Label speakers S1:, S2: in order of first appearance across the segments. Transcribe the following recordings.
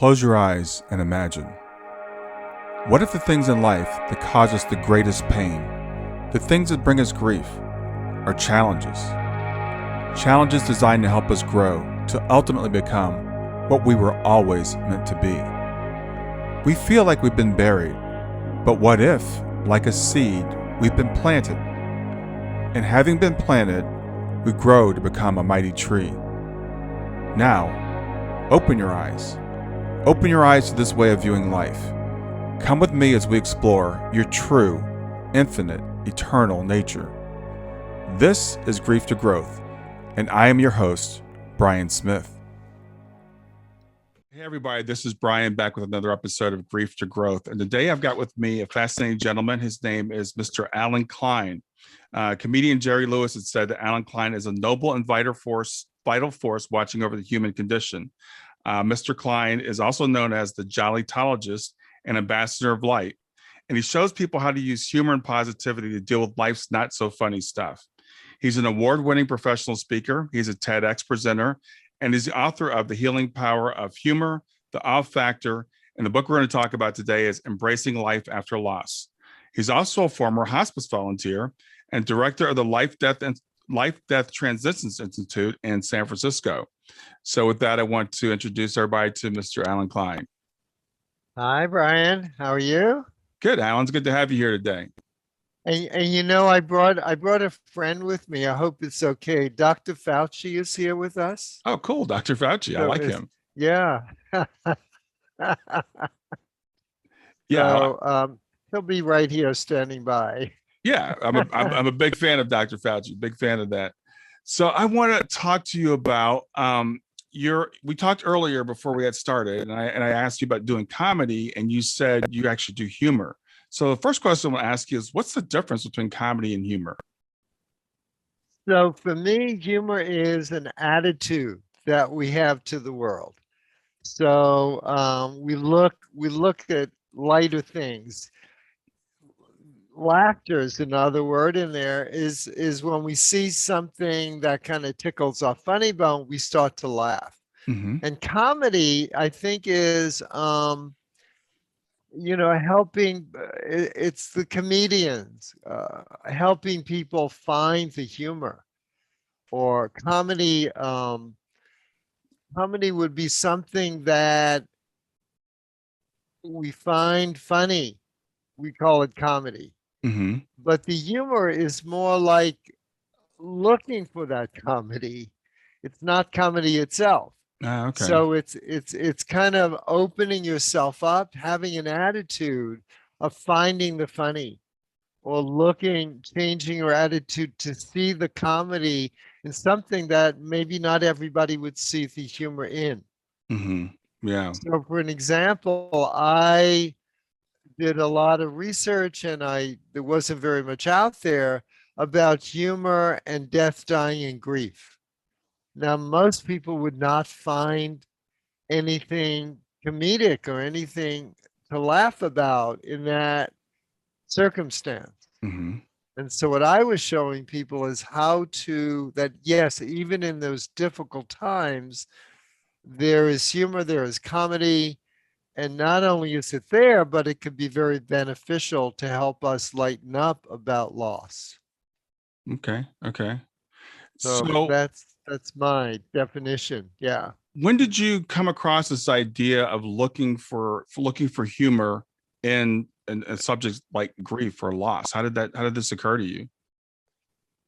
S1: Close your eyes and imagine. What if the things in life that cause us the greatest pain, the things that bring us grief, are challenges? Challenges designed to help us grow, to ultimately become what we were always meant to be. We feel like we've been buried, but what if, like a seed, we've been planted? And having been planted, we grow to become a mighty tree. Now, open your eyes. Open your eyes to this way of viewing life. Come with me as we explore your true, infinite, eternal nature. This is Grief to Growth, and I am your host, Brian Smith. Hey everybody, this is Brian back with another episode of Grief to Growth. And today I've got with me a fascinating gentleman. His name is Mr. Allen Klein. Comedian Jerry Lewis had said that Allen Klein is a noble and vital force watching over the human condition. Mr. Klein is also known as the Jollytologist and ambassador of light. And he shows people how to use humor and positivity to deal with life's not so funny stuff. He's an award-winning professional speaker. He's a TEDx presenter, and is the author of The Healing Power of Humor, The Awe Factor, and the book we're going to talk about today is Embracing Life After Loss. He's also a former hospice volunteer and director of the Life, Death Transitions Institute in San Francisco. So with that, I want to introduce everybody to Mr. Allen Klein.
S2: Hi, Brian. How are you?
S1: Good, Alan. It's good to have you here today.
S2: And you know, I brought a friend with me. I hope it's okay. Dr. Fauci is here with us.
S1: Oh, cool. Dr. Fauci. I like him.
S2: Yeah.
S1: Yeah.
S2: So he'll be right here standing by.
S1: Yeah, I'm a big fan of Dr. Fauci, big fan of that. So I want to talk to you about we talked earlier before we had started, and I asked you about doing comedy, and you said you actually do humor. So the first question I want to ask you is, what's the difference between comedy and humor?
S2: So for me, humor is an attitude that we have to the world. So we look at lighter things. Laughter is another word in there, is when we see something that kind of tickles our funny bone, we start to laugh.
S1: Mm-hmm.
S2: And comedy, I think, is helping. It's the comedians helping people find the humor. Or comedy would be something that we find funny. We call it comedy.
S1: Mm-hmm.
S2: But the humor is more like looking for that comedy. It's not comedy itself.
S1: Okay.
S2: So it's kind of opening yourself up, having an attitude of finding the funny, or changing your attitude to see the comedy in something that maybe not everybody would see the humor in.
S1: Mm-hmm. Yeah.
S2: So for an example, I did a lot of research, and there wasn't very much out there about humor and death, dying, and grief. Now, most people would not find anything comedic or anything to laugh about in that circumstance.
S1: Mm-hmm.
S2: And so what I was showing people is that yes, even in those difficult times, there is humor, there is comedy. And not only is it there, but it could be very beneficial to help us lighten up about loss.
S1: Okay.
S2: So
S1: So
S2: that's my definition. Yeah.
S1: when did you come across this idea of looking for humor in subjects like grief or loss? How did this occur to you?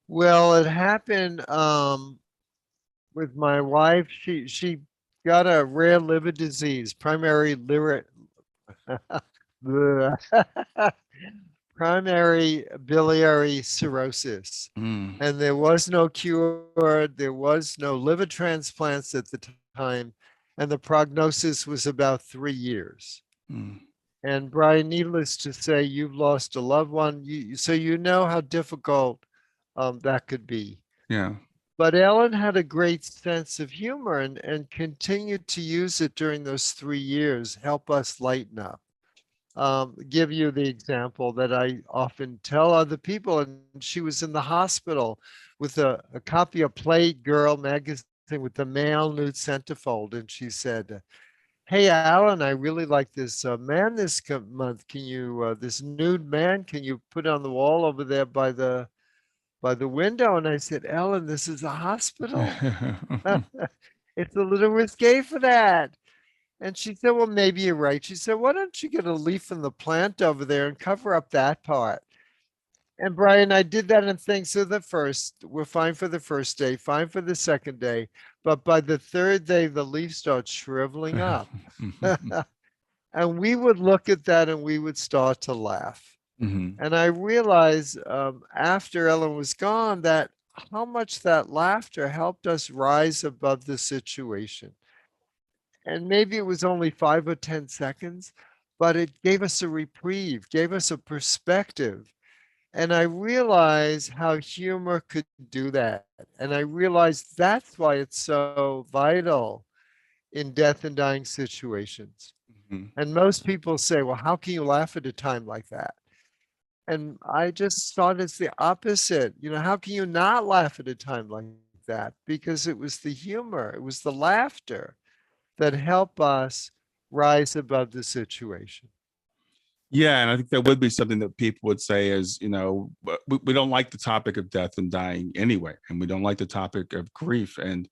S2: Well, it happened with my wife. She got a rare liver disease, primary biliary cirrhosis.
S1: Mm.
S2: And there was no cure. There was no liver transplants at the time. And the prognosis was about 3 years.
S1: Mm.
S2: And Brian, needless to say, you've lost a loved one. So you know how difficult that could be.
S1: Yeah.
S2: But Ellen had a great sense of humor and continued to use it during those 3 years, help us lighten up. Give you the example that I often tell other people. And she was in the hospital with a copy of Playgirl magazine with the male nude centerfold. And she said, hey, Alan, I really like this man this month. Can you, this nude man, can you put on the wall over there by the window? And I said, Ellen, this is a hospital. It's a little risque for that. And she said, well, maybe you're right. She said, why don't you get a leaf from the plant over there and cover up that part? And Brian, I did that and things. So the first, we're fine for the first day, fine for the second day. But by the third day, the leaf starts shriveling up. And we would look at that and we would start to laugh.
S1: Mhm.
S2: And I realized after Ellen was gone that how much that laughter helped us rise above the situation. And maybe it was only 5 or 10 seconds, but it gave us a reprieve, gave us a perspective. And I realized how humor could do that. And I realized that's why it's so vital in death and dying situations.
S1: Mhm.
S2: And most people say, well, how can you laugh at a time like that? And I just thought it's the opposite. You know, how can you not laugh at a time like that? Because it was the humor, it was the laughter that helped us rise above the situation.
S1: Yeah, and I think that would be something that people would say is, we don't like the topic of death and dying anyway, and we don't like the topic of grief. And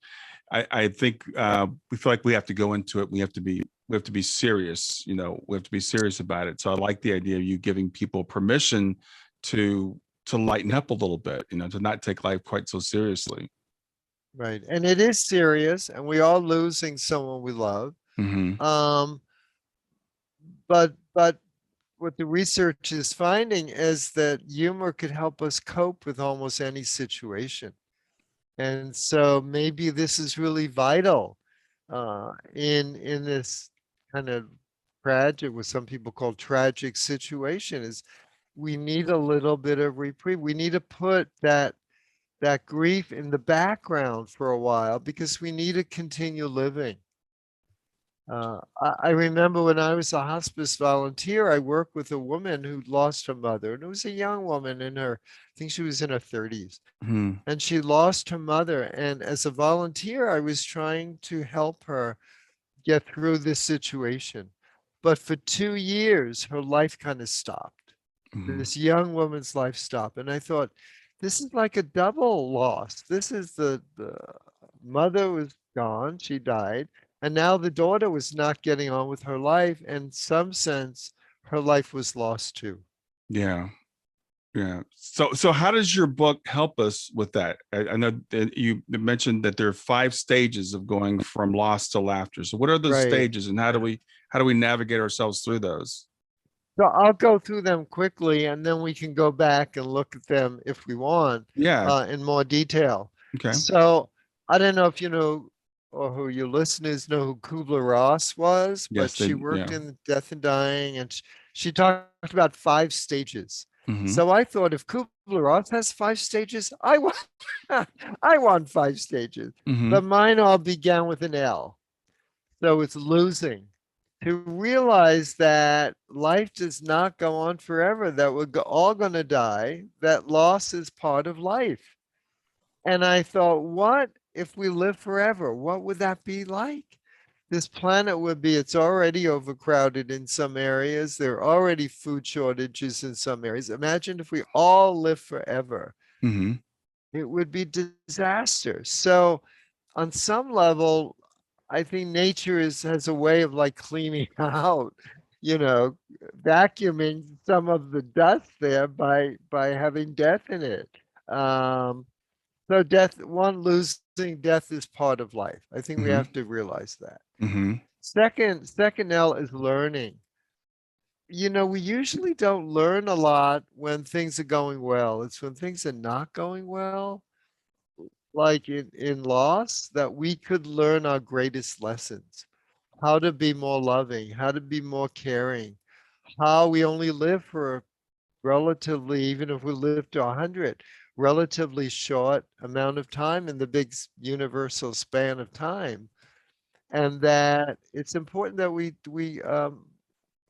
S1: I think we feel like we have to go into it. We have to be serious. We have to be serious about it. So I like the idea of you giving people permission to lighten up a little bit. To not take life quite so seriously.
S2: Right. And it is serious, and we are losing someone we love.
S1: Hmm.
S2: Um, but what the research is finding is that humor could help us cope with almost any situation. And so maybe this is really vital in this kind of tragic, what some people call tragic situation, is we need a little bit of reprieve. We need to put that grief in the background for a while because we need to continue living. I remember when I was a hospice volunteer, I worked with a woman who lost her mother, and it was a young woman in her, I think she was in her 30s,
S1: Hmm.
S2: and she lost her mother. And as a volunteer, I was trying to help her get through this situation. But for 2 years, her life kind of stopped.
S1: Hmm.
S2: This young woman's life stopped. And I thought, this is like a double loss. This is the mother was gone, she died. And now the daughter was not getting on with her life. And in some sense, her life was lost too.
S1: Yeah. Yeah. So how does your book help us with that? I know that you mentioned that there are 5 stages of going from loss to laughter. So what are those
S2: Right.
S1: stages, and how do we navigate ourselves through those?
S2: So I'll go through them quickly and then we can go back and look at them if we want
S1: Yeah.
S2: in more detail.
S1: Okay.
S2: So I don't know if you know or who your listeners know who Kubler-Ross was, but
S1: Yes.
S2: she
S1: Yeah.
S2: worked in death and dying and she talked about 5 stages.
S1: Hmm.
S2: So I thought if Kubler-Ross has 5 stages, I want I want 5 stages.
S1: Hmm.
S2: But mine all began with an L. So it's losing. To realize that life does not go on forever, that all going to die, that loss is part of life. And I thought, what if we live forever? What would that be like? This planet would be, it's already overcrowded in some areas. There are already food shortages in some areas. Imagine if we all live forever.
S1: Hmm.
S2: It would be disaster. So, on some level, I think nature has a way of like cleaning out, you know, vacuuming some of the dust there by having death in it. Um, so losing death is part of life. I think we
S1: Hmm.
S2: have to realize that.
S1: Hmm.
S2: Second L is learning. We usually don't learn a lot when things are going well. It's when things are not going well, like in loss, that we could learn our greatest lessons. How to be more loving, how to be more caring, how we only live for a relatively, even if we live to 100, relatively short amount of time in the big universal span of time. And that it's important that we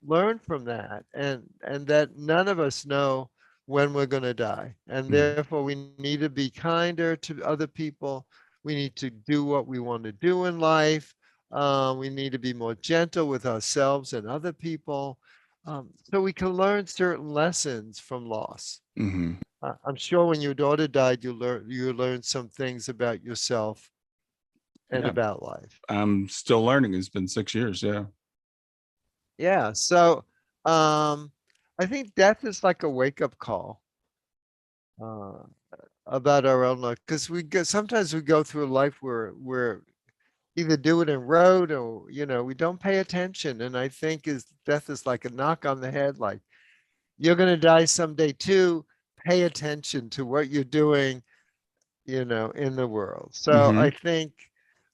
S2: learn from that, and that none of us know when we're going to die, and therefore we need to be kinder to other people. We need to do what we want to do in life. We need to be more gentle with ourselves and other people, so we can learn certain lessons from loss.
S1: Hmm.
S2: I'm sure when your daughter died, you learned some things about yourself and
S1: Yeah,
S2: about life.
S1: I'm still learning. It's been 6 years. Yeah.
S2: Yeah. So um, I think death is like a wake-up call uh, about our own life, because sometimes we go through life where we're either do it in road, or we don't pay attention. And I think is death is like a knock on the head, like you're going to die someday too. Pay attention to what you're doing, in the world. So
S1: Hmm.
S2: I think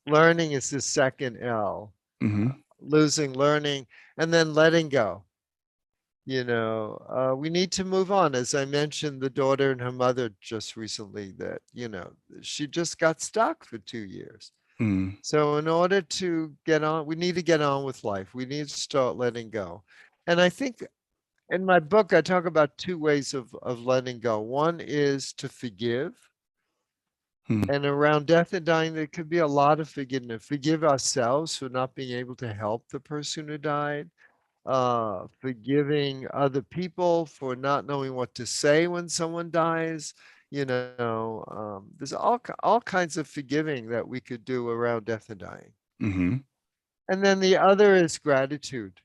S2: learning is the second L,
S1: Hmm.
S2: losing, learning, and then letting go. We need to move on. As I mentioned, the daughter and her mother just recently, that, she just got stuck for 2 years.
S1: Hmm.
S2: So in order to get on, we need to get on with life. We need to start letting go. And I think in my book, I talk about two ways of letting go. One is to forgive.
S1: Hmm.
S2: And around death and dying, there could be a lot of forgiveness. Forgive ourselves for not being able to help the person who died. Forgiving other people for not knowing what to say when someone dies. There's all kinds of forgiving that we could do around death and dying.
S1: Hmm.
S2: And then the other is gratitude,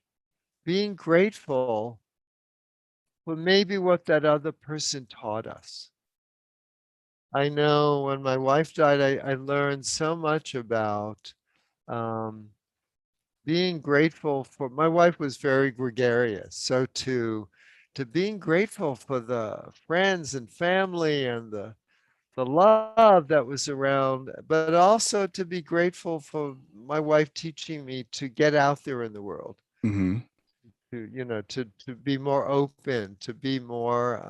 S2: being grateful for maybe what that other person taught us. I know when my wife died, I learned so much about um, being grateful for. My wife was very gregarious, so to being grateful for the friends and family and the love that was around, but also to be grateful for my wife teaching me to get out there in the world,
S1: Hmm.
S2: to be more open, to be more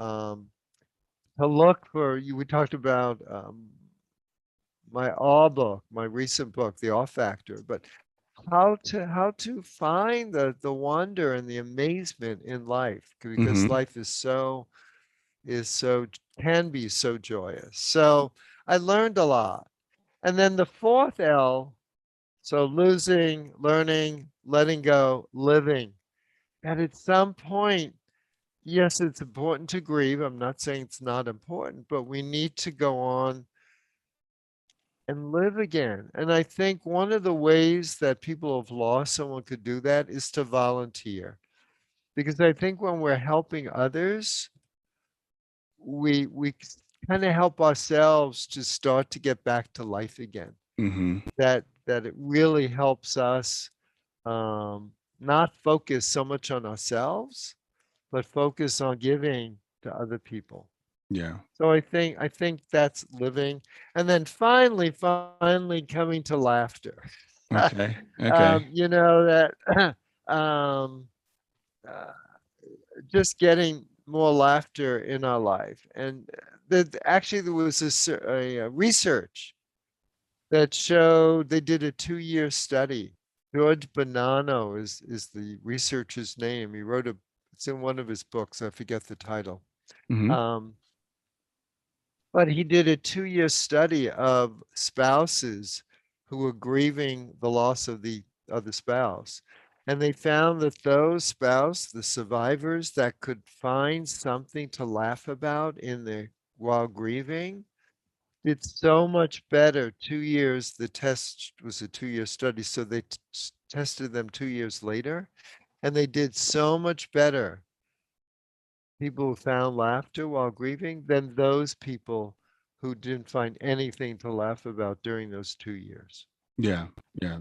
S2: to look for you. We talked about my awe book, my recent book, The Awe Factor, but how to find the wonder and the amazement in life, because
S1: Hmm.
S2: life is so can be so joyous. So I learned a lot. And then the fourth L, so losing, learning, letting go, living. And at some point, yes, it's important to grieve. I'm not saying it's not important, but we need to go on and live again. And I think one of the ways that people have lost someone could do that is to volunteer. Because I think when we're helping others, we kind of help ourselves to start to get back to life again.
S1: Hmm.
S2: That it really helps us um, not focus so much on ourselves, but focus on giving to other people.
S1: Yeah.
S2: So I think that's living. And then finally coming to laughter.
S1: Okay. Okay.
S2: That um, uh, just getting more laughter in our life. And actually, there was a research that showed, they did a 2-year study. George Bonanno is the researcher's name. He wrote it's in one of his books. I forget the title.
S1: Hmm.
S2: Um, but he did a 2-year study of spouses who were grieving the loss of the other spouse. And they found that those the survivors that could find something to laugh about in their while grieving, did so much better. 2 years, the test was a 2-year study. So they tested them 2 years later, and they did so much better, people who found laughter while grieving, than those people who didn't find anything to laugh about during those 2 years.
S1: Yeah. Yeah.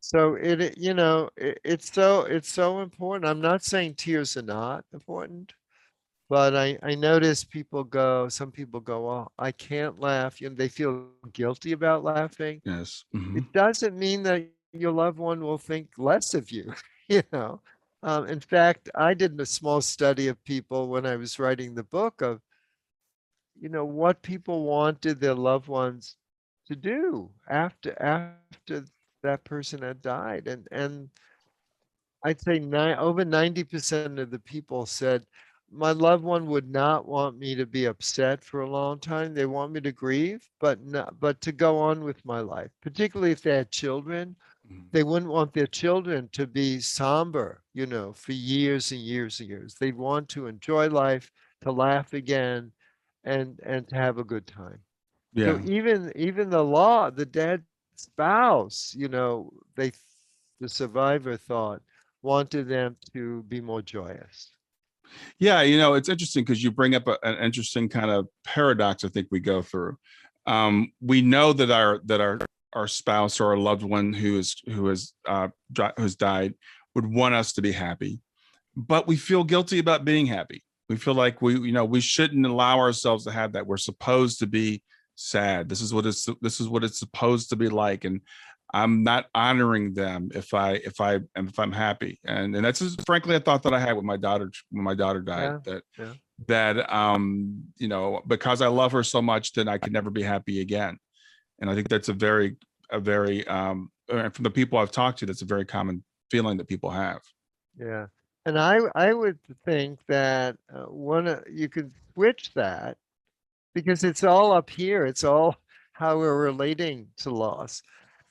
S2: So it's so important. I'm not saying tears are not important, but I notice some people go, well, I can't laugh. They feel guilty about laughing.
S1: Yes.
S2: It
S1: Hmm.
S2: doesn't mean that your loved one will think less of you, you know. In fact, I did a small study of people when I was writing the book of, what people wanted their loved ones to do after that person had died. And I'd say over 90% of the people said, my loved one would not want me to be upset for a long time. They want me to grieve, but to go on with my life, particularly if they had children
S1: Mhm.
S2: They wouldn't want their children to be somber, for years and years and years. They'd want to enjoy life, to laugh again, and to have a good time. So
S1: Yeah.
S2: even the dead spouse, the survivor thought wanted them to be more joyous.
S1: Yeah, it's interesting because you bring up an interesting kind of paradox I think we go through. We know that our spouse or our loved one who's died would want us to be happy, but we feel guilty about being happy. We feel like we shouldn't allow ourselves to have that. We're supposed to be sad. This is what it's supposed to be like, and I'm not honoring them if I'm happy. And that's just, frankly, a thought that I had with my daughter when my daughter died.
S2: Yeah,
S1: That
S2: yeah,
S1: that because I love her so much, then I could never be happy again. And I think that's a very from the people I've talked to, that's a very common feeling that people have.
S2: yeah. And I would think that you could switch that because it's all up here. It's all how we're relating to loss.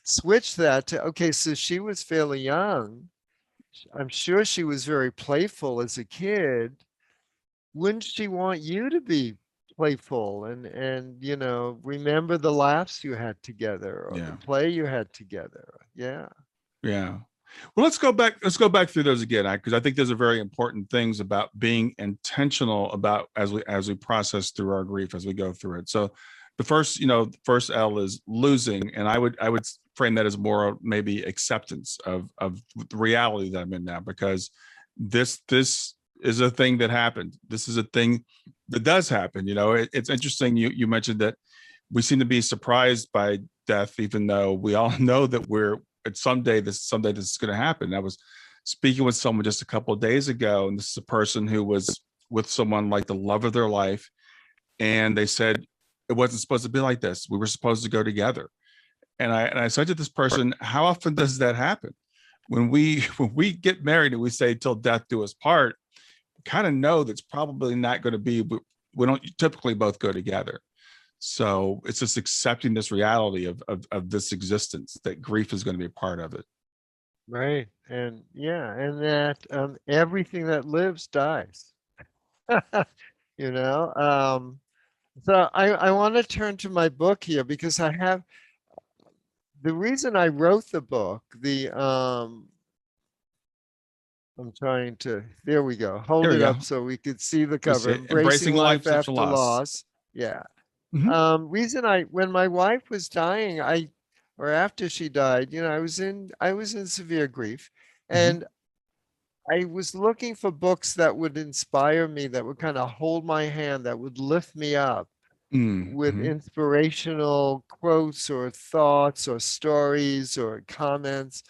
S2: Switch that to, okay, so she was fairly young. I'm sure she was very playful as a kid. Wouldn't she want you to be playful and remember the laughs you had together or the
S1: Yeah.
S2: play you had together? Yeah.
S1: Yeah. Well, let's go back through those again, because I think those are very important things about being intentional about as we process through our grief as we go through it. So the first L is losing, and I would frame that as more maybe acceptance of the reality that I'm in now, because this is a thing that happened. This is a thing that does happen. It's interesting. You mentioned that we seem to be surprised by death, even though we all know that someday this is going to happen. I was speaking with someone just a couple of days ago, and this is a person who was with someone like the love of their life, and they said it wasn't supposed to be like this. We were supposed to go together. And I said to this person, how often does that happen? When we get married and we say till death do us part, we kind of know that's probably not going to be. We don't typically both go together. So it's just accepting this reality of this existence, that grief is going to be a part of it.
S2: Right. And yeah, and that everything that lives dies. You know. So I want to turn to my book here because I have the reason I wrote the book, I'm trying to, there we go.
S1: There
S2: Hold
S1: we
S2: it
S1: go.
S2: up so we could see the
S1: We
S2: cover.
S1: say
S2: Embracing
S1: embracing
S2: life
S1: life after
S2: after
S1: loss.
S2: loss. Yeah.
S1: Mhm.
S2: When my wife was dying, or after she died, I was in severe grief,
S1: Mhm.
S2: and I was looking for books that would inspire me, that would kind of hold my hand, that would lift me up with
S1: Mhm.
S2: inspirational quotes or thoughts or stories or comments.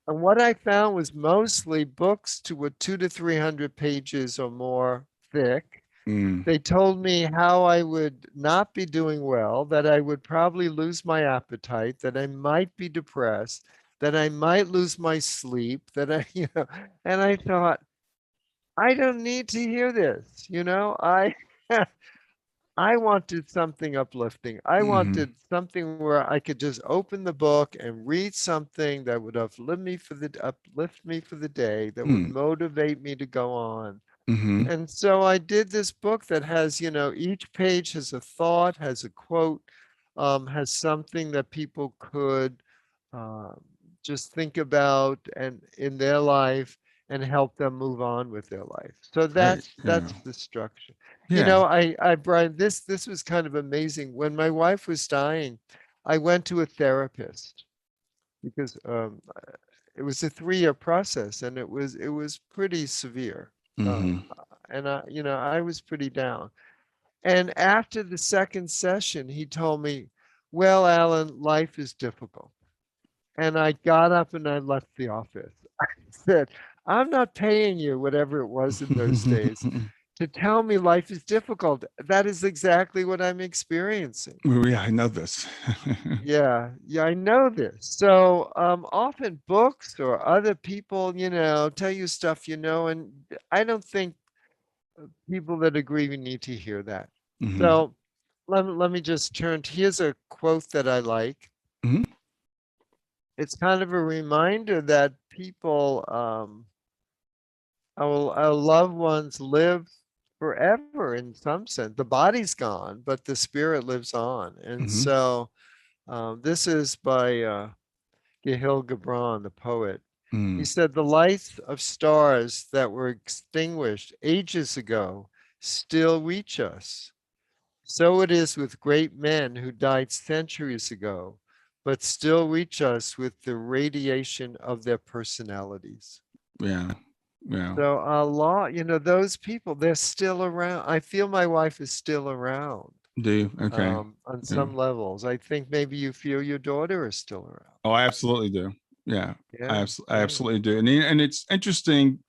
S2: And what I found was mostly books to were 200 to 300 pages or more thick.
S1: Mm.
S2: They told me how I would not be doing well, that I would probably lose my appetite, that I might be depressed, that I might lose my sleep, and I thought, I don't need to hear this. I wanted something uplifting. I
S1: Mhm.
S2: wanted something where I could just open the book and read something that would uplift me for the day, that would
S1: Mm.
S2: motivate me to go on.
S1: Mhm.
S2: And so I did this book that has, each page has a thought, has a quote, has something that people could um, just think about and in their life and help them move on with their life. So
S1: Great. Yeah.
S2: that's the structure.
S1: Yeah.
S2: Brian, this was kind of amazing. When my wife was dying, I went to a therapist because it was a 3-year process and it was pretty severe.
S1: Mhm.
S2: And I was pretty down. And after the second session, he told me, "Well, Alan, life is difficult." And I got up and I left the office. I said, "I'm not paying you whatever it was in those days to tell me life is difficult. That is exactly what I'm experiencing."
S1: Yeah, I know this.
S2: Yeah, yeah, I know this. So often books or other people, tell you stuff, and I don't think people that agree we need to hear that.
S1: Mhm.
S2: So let me just here's a quote that I like.
S1: Mhm.
S2: it's kind of a reminder that people, our loved ones live forever in some sense. The body's gone, but the spirit lives on. And
S1: Hmm.
S2: so this is by Gahil Gibran, the poet. He
S1: Mm.
S2: said, the lights of stars that were extinguished ages ago still reach us. So it is with great men who died centuries ago, but still reach us with the radiation of their personalities.
S1: Yeah. Yeah.
S2: So a lot, those people, they're still around. I feel my wife is still around
S1: Do you? Okay.
S2: on
S1: Yeah.
S2: some levels. I think maybe you feel your daughter is still around.
S1: Oh, I absolutely do. Yeah.
S2: Yeah,
S1: I
S2: yeah.
S1: absolutely do. And it's interesting.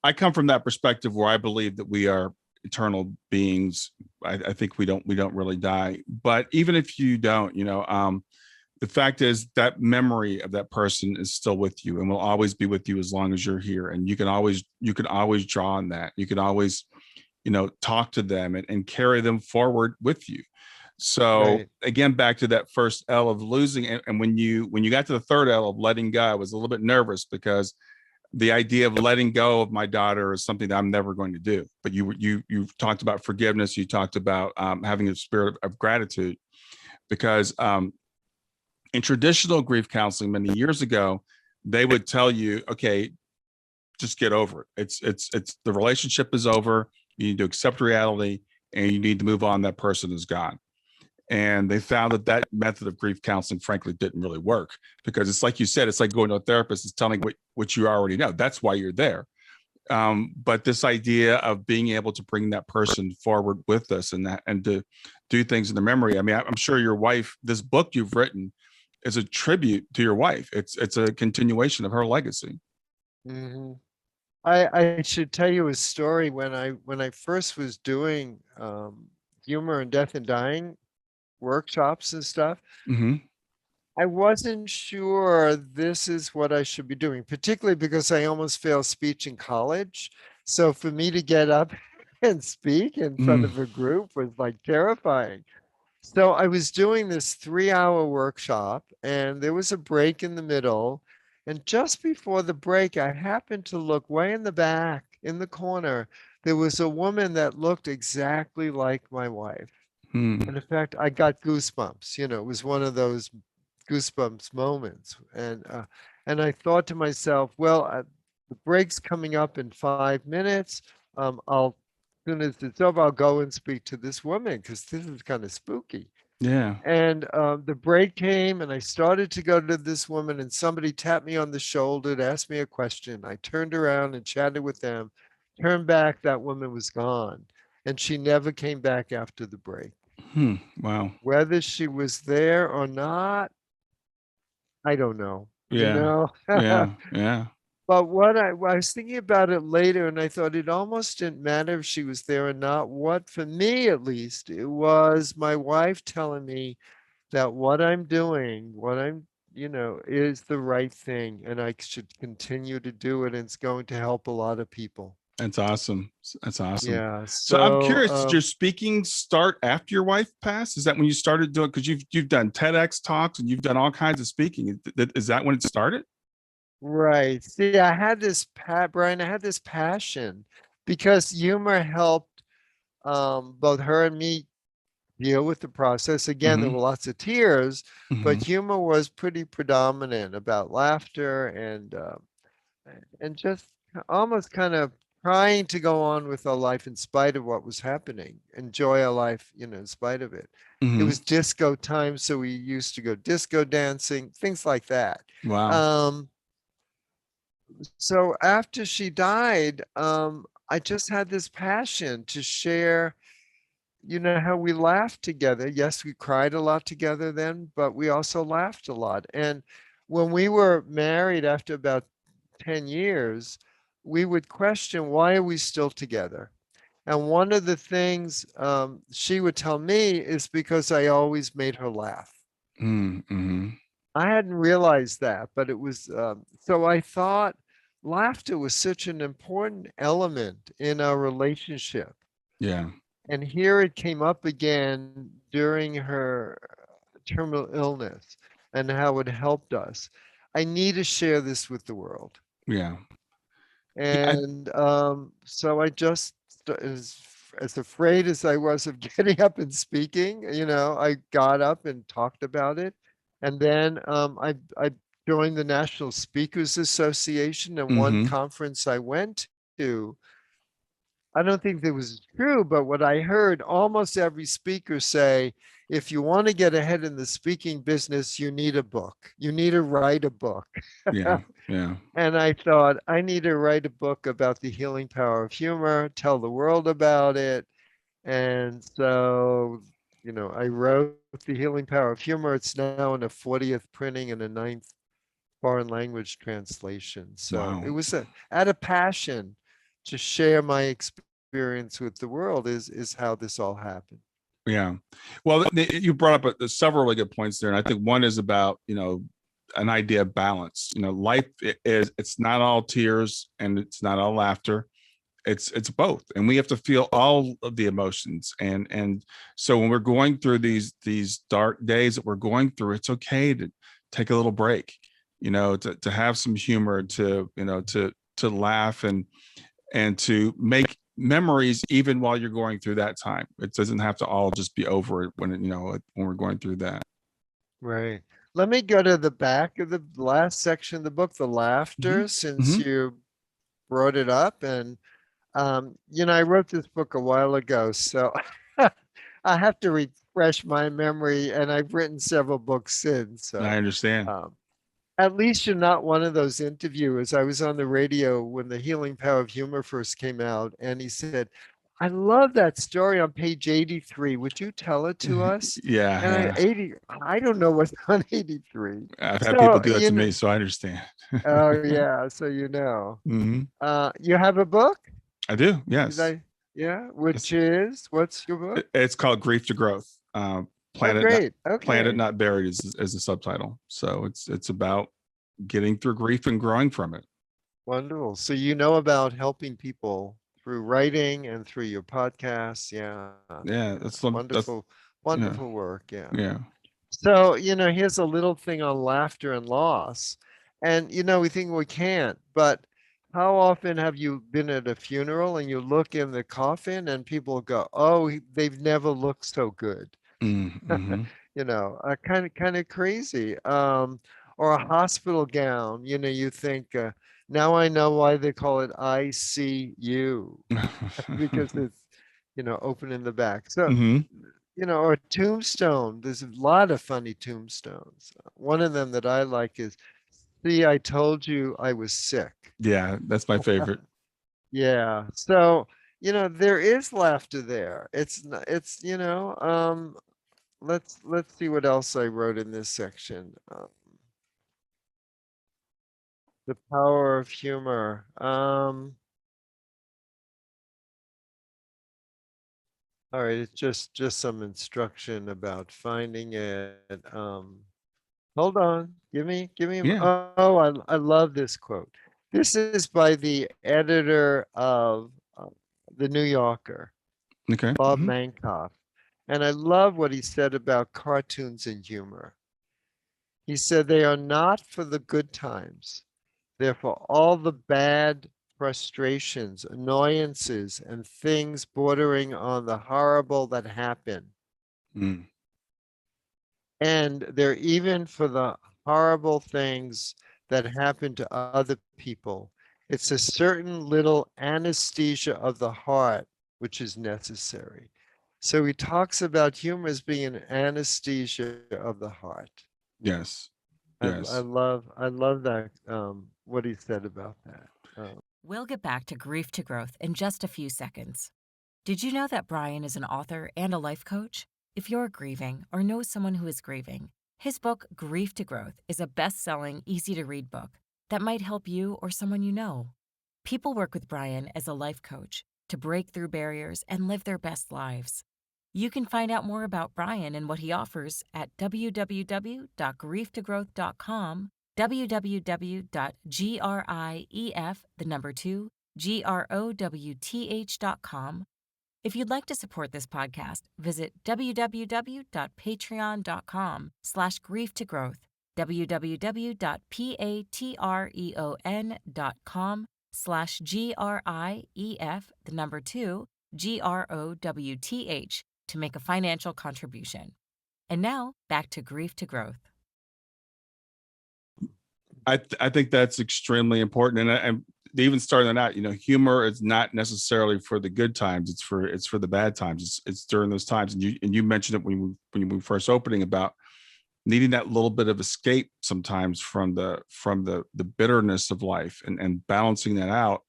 S1: I come from that perspective where I believe that we are eternal beings. I think we don't really die. But even if you don't, the fact is that memory of that person is still with you and will always be with you as long as you're here. And you can always draw on that. You can always, talk to them and carry them forward with you. So
S2: Right.
S1: again, back to that first L of losing, and when you got to the third L of letting go, I was a little bit nervous because the idea of letting go of my daughter is something that I'm never going to do. But you talked about forgiveness. You talked about having a spirit of gratitude, because in traditional grief counseling many years ago, they would tell you, okay, just get over it. It's the relationship is over. You need to accept reality, and you need to move on. That person is gone. And they found that method of grief counseling, frankly, didn't really work, because it's like you said, it's like going to a therapist, it's telling what you already know. That's why you're there. But this idea of being able to bring that person forward with us, and to do things in the memory. I mean, I'm sure your wife, this book you've written, is a tribute to your wife. It's a continuation of her legacy.
S2: Hmm. I should tell you a story. When I first was doing humor and death and dying workshops and stuff,
S1: Mm-hmm.
S2: I wasn't sure this is what I should be doing, particularly because I almost failed speech in college. So for me to get up and speak in front
S1: Mm.
S2: of a group was like terrifying. So I was doing this 3-hour workshop, and there was a break in the middle. And just before the break, I happened to look way in the back, in the corner. There was a woman that looked exactly like my wife.
S1: Mm.
S2: And in fact, I got goosebumps. It was one of those goosebumps moments. And I thought to myself, well, the break's coming up in 5 minutes. As soon as it's over, I'll go and speak to this woman because this is kind of spooky.
S1: Yeah.
S2: And the break came, and I started to go to this woman, and somebody tapped me on the shoulder to ask me a question. I turned around and chatted with them. Turned back, that woman was gone, and she never came back after the break.
S1: Hmm. Wow.
S2: Whether she was there or not, I don't know, you
S1: Yeah.
S2: know?
S1: Yeah. Yeah.
S2: But I was thinking about it later, and I thought it almost didn't matter if she was there or not. What, for me at least, it was my wife telling me that what I'm doing, is the right thing, and I should continue to do it, and it's going to help a lot of people.
S1: That's awesome. That's awesome.
S2: Yeah.
S1: So I'm
S2: So,
S1: curious, did your speaking start after your wife passed? Is that when you started doing, because you've done TEDx talks and you've done all kinds of speaking. Is that when it started?
S2: right. See, Brian, I had this passion because humor helped both her and me deal with the process. Again, there
S1: Mm-hmm.
S2: were lots of tears, but
S1: Mm-hmm.
S2: humor was pretty predominant about laughter and just almost kind of trying to go on with our life in spite of what was happening, enjoy our life, in spite of it. It
S1: Mm-hmm.
S2: was disco time, so we used to go disco dancing, things like that.
S1: Wow.
S2: Um, so after she died, I just had this passion to share, how we laughed together. Yes, we cried a lot together then, but we also laughed a lot. And when we were married after about 10 years, we would question, why are we still together? And one of the things she would tell me is because I always made her laugh.
S1: Mm-hmm.
S2: I hadn't realized that, but it was so I thought laughter was such an important element in our relationship.
S1: Yeah.
S2: And here it came up again during her terminal illness and how it helped us. I need to share this with the world.
S1: Yeah. Yeah.
S2: And so I just, as afraid as I was of getting up and speaking, I got up and talked about it. And then I joined the National Speakers Association, and one
S1: Mm-hmm.
S2: conference I went to, I don't think that was true, but what I heard almost every speaker say, if you want to get ahead in the speaking business, you need a book. You need to write a book.
S1: Yeah. Yeah.
S2: And I thought, I need to write a book about the healing power of humor, tell the world about it. And so, I wrote The Healing Power of Humor. It's now in a 40th printing and a 9th foreign language translation. So it
S1: Wow.
S2: was out of passion to share my experience with the world is how this all happened.
S1: Yeah. Well, you brought up several really good points there. And I think one is about, an idea of balance. Life it's not all tears and it's not all laughter. It's both. And we have to feel all of the emotions. And so when we're going through these dark days that we're going through, it's okay to take a little break, to have some humor, to laugh and to make memories even while you're going through that time. It doesn't have to all just be over when we're going through that.
S2: Right. Let me go to the back of the last section of the book, the
S1: Mm-hmm.
S2: laughter, since
S1: Mm-hmm.
S2: you brought it up. And, I wrote this book a while ago, so I have to refresh my memory, and I've written several books since.
S1: I
S2: So,
S1: understand.
S2: um, at least you're not one of those interviewers. I was on the radio when The Healing Power of Humor first came out, and he said, I love that story on page 83. Would you tell it to us?
S1: Yeah,
S2: And
S1: yeah.
S2: I don't know what's on 83.
S1: I've had people
S2: So,
S1: do that to me, so I understand.
S2: oh yeah, so
S1: Hmm.
S2: You have a book?
S1: I do.
S2: Did
S1: Yes.
S2: I? Yeah,
S1: It's,
S2: what's your book?
S1: it's called Grief to Growth.
S2: Oh,
S1: Planet not
S2: great.
S1: Planet
S2: Okay.
S1: Not Buried is the subtitle. So it's about getting through grief and growing from it.
S2: Wonderful. So you know about helping people through writing and through your podcasts. Yeah.
S1: Yeah,
S2: Yeah.
S1: that's
S2: Wonderful,
S1: yeah,
S2: wonderful work. Yeah.
S1: yeah.
S2: So, here's a little thing on laughter and loss. And, we think we can't, but how often have you been at a funeral and you look in the coffin and people go, oh, they've never looked so good.
S1: Mm-hmm.
S2: Kind of crazy. Or a hospital gown, you think, now I know why they call it ICU because it's, open in the back. So,
S1: Hmm.
S2: or tombstone. There's a lot of funny tombstones. One of them that I like is, see, I told you I was sick.
S1: Yeah, that's my favorite.
S2: Yeah. So, there is laughter there. Let's see what else I wrote in this section. The power of humor. All right, it's just some instruction about finding it. Hold on. Give me.
S1: Yeah.
S2: Oh, I love this quote. This is by the editor of The New Yorker,
S1: Okay.
S2: Bob
S1: Hmm.
S2: Mankoff. And I love what he said about cartoons and humor. He said they are not for the good times. They're for all the bad frustrations, annoyances, and things bordering on the horrible that happen.
S1: Mm.
S2: And they're even for the horrible things that happen to other people. It's a certain little anesthesia of the heart which is necessary. So he talks about humor as being an anesthesia of the heart.
S1: Yes.
S2: I
S1: Yes.
S2: love that what he said about that.
S3: We'll get back to grief to growth in just a few seconds. Did you know that Brian is an author and a life coach? If you're grieving or know someone who is grieving, his book, Grief to Growth, is a best-selling, easy-to-read book that might help you or someone you know. People work with Brian as a life coach to break through barriers and live their best lives. You can find out more about Brian and what he offers at www.grieftogrowth.com, www.growth2growth.com. If you'd like to support this podcast, visit www.patreon.com/grieftogrowth. www.patreon.com/GRIEF, 2 make a financial contribution. And now back to Grief to Growth.
S1: I think that's extremely important. And even starting out, humor is not necessarily for the good times. It's for the bad times. It's during those times. And you mentioned it when we were first opening about needing that little bit of escape sometimes from the bitterness of life and balancing that out.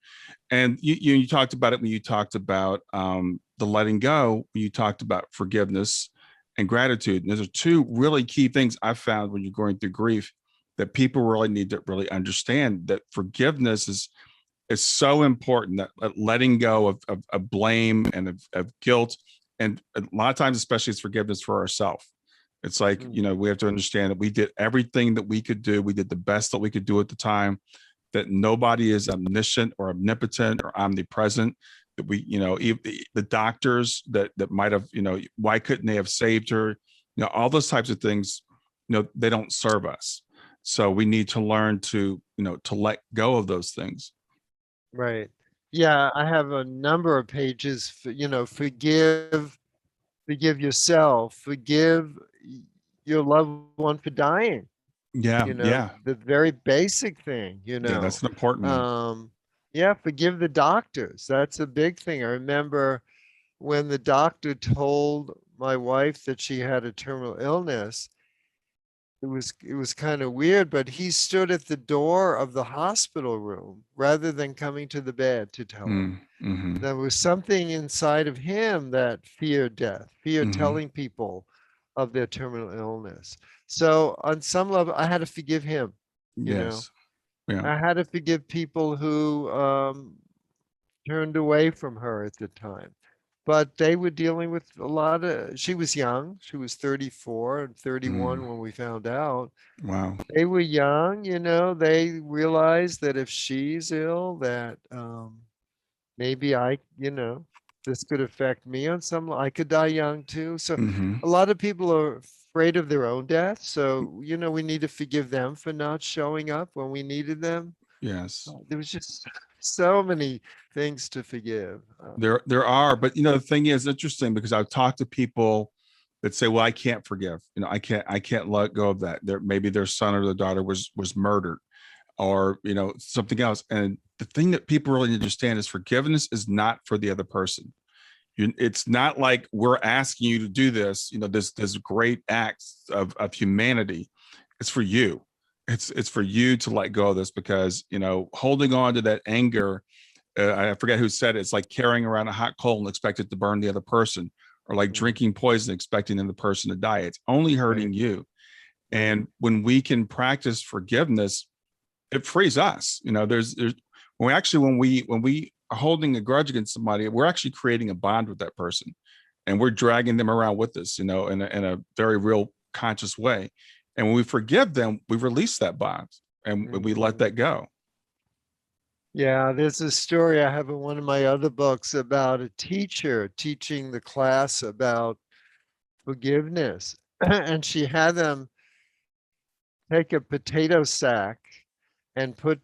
S1: And you talked about it when you talked about the letting go, when you talked about forgiveness and gratitude. And those are two really key things I found when you're going through grief that people really need to really understand, that forgiveness is so important, that letting go of blame and of guilt. And a lot of times, especially, it's forgiveness for ourselves. It's like, we have to understand that we did everything that we could do. We did the best that we could do at the time, that nobody is omniscient or omnipotent or omnipresent, that even the doctors that might have, why couldn't they have saved her? All those types of things, they don't serve us. So we need to learn to let go of those things.
S2: Right. Yeah, I have a number of pages for, forgive yourself, forgive your loved one for dying.
S1: Yeah. Yeah.
S2: The very basic thing,
S1: Yeah. That's an important one.
S2: Yeah, forgive the doctors. That's a big thing. I remember when the doctor told my wife that she had a terminal illness, it was kind of weird, but he stood at the door of the hospital room rather than coming to the bed to tell her.
S1: Mm-hmm.
S2: There was something inside of him that feared death, feared
S1: Mm-hmm.
S2: telling people of their terminal illness. So on some level, I had to forgive him.
S1: Yes. Yeah.
S2: I had to forgive people who turned away from her at the time. But they were dealing with a lot of, she was young. She was 34 and 31 when we found out.
S1: Wow.
S2: They were young, they realized that if she's ill, that maybe this could affect me on some, I could die young too. So
S1: Mm-hmm.
S2: a lot of people are afraid of their own death. So, we need to forgive them for not showing up when we needed them.
S1: Yes.
S2: There was just so many things to forgive.
S1: There are, but the thing is interesting, because I've talked to people that say, well, I can't forgive. I can't let go of that. Maybe their son or their daughter was murdered, or something else. And the thing that people really need to understand is forgiveness is not for the other person. It's not like we're asking you to do this, this great act of humanity. It's for you. It's for you to let go of this, because holding on to that anger, I forget who said it, it's like carrying around a hot coal and expect it to burn the other person, or like drinking poison expecting the other person to die. It's only hurting you. And when we can practice forgiveness, it frees us. There's when we are holding a grudge against somebody, we're actually creating a bond with that person, and we're dragging them around with us, in a very real conscious way. And when we forgive them, we release that bond, and we let that go.
S2: Yeah, there's a story I have in one of my other books about a teacher teaching the class about forgiveness. And she had them take a potato sack and put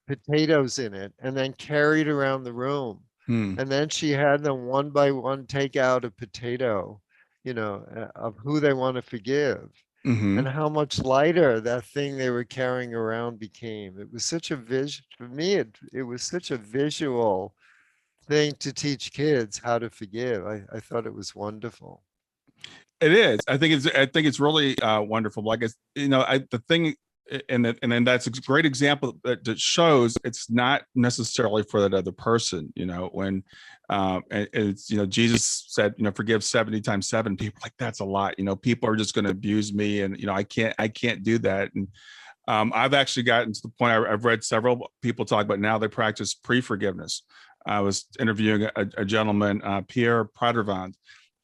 S2: potatoes in it and then carry it around the room. And then she had them one by one take out a potato, of who they want to forgive. And how much lighter that thing they were carrying around became. It was such a vision for me. It was such a visual thing to teach kids how to forgive. I thought it was wonderful.
S1: It is. I think it's really wonderful. Like the thing, and then that's a great example that shows it's not necessarily for that other person. When and it's Jesus said, forgive 70 times 7. People are like, that's a lot. People are just going to abuse me, and I can't do that. And I've actually gotten to the point, I've read several people talk about now they practice pre-forgiveness. I was interviewing a gentleman, Pierre Pradervand,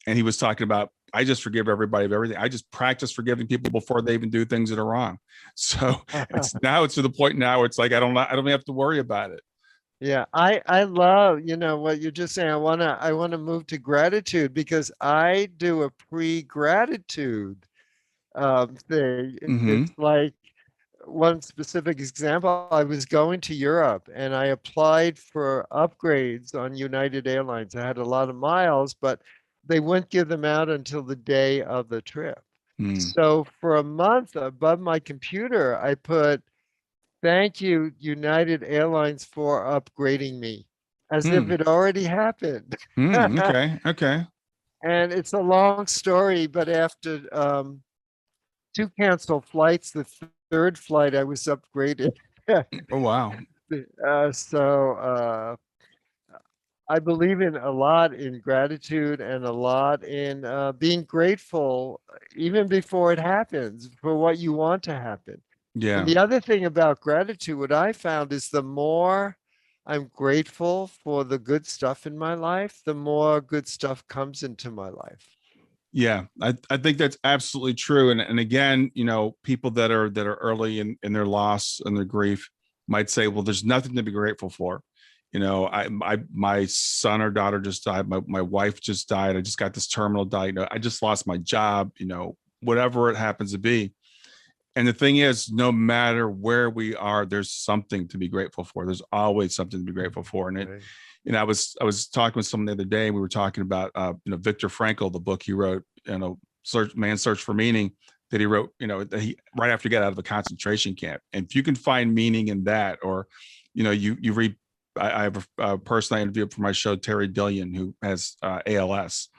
S1: and he was talking about, I just forgive everybody of everything. I just practice forgiving people before they even do things that are wrong. So it's to the point now where it's like, I don't have to worry about it.
S2: Yeah, I love, what you're just saying. I wanna move to gratitude, because I do a pre-gratitude thing.
S1: Mm-hmm.
S2: It's like one specific example, I was going to Europe and I applied for upgrades on United Airlines. I had a lot of miles, but they wouldn't give them out until the day of the trip.
S1: Mm.
S2: So for a month above my computer, I put, "Thank you, United Airlines, for upgrading me," as if
S1: Mm.
S2: it already happened.
S1: Mm. Okay. Okay.
S2: And it's a long story, but after two canceled flights, the third flight I was upgraded.
S1: Oh, wow.
S2: So I believe in a lot in gratitude and a lot in being grateful even before it happens for what you want to happen. And
S1: Yeah.
S2: the other thing about gratitude, what I found is the more I'm grateful for the good stuff in my life, the more good stuff comes into my life.
S1: Yeah, I think that's absolutely true. And again, people that are early in their loss and their grief might say, well, there's nothing to be grateful for. My son or daughter just died. My wife just died. I just got this terminal diagnosis. I just lost my job, whatever it happens to be. And the thing is, no matter where we are, there's something to be grateful for. There's always something to be grateful for. And
S2: Right.
S1: I was talking with someone the other day, and we were talking about Viktor Frankl, the book he wrote, Man's Search for Meaning, that he wrote, that he right after he got out of a concentration camp. And if you can find meaning in that, or you read, I have a person I interviewed for my show, Terry Dillion, who has ALS,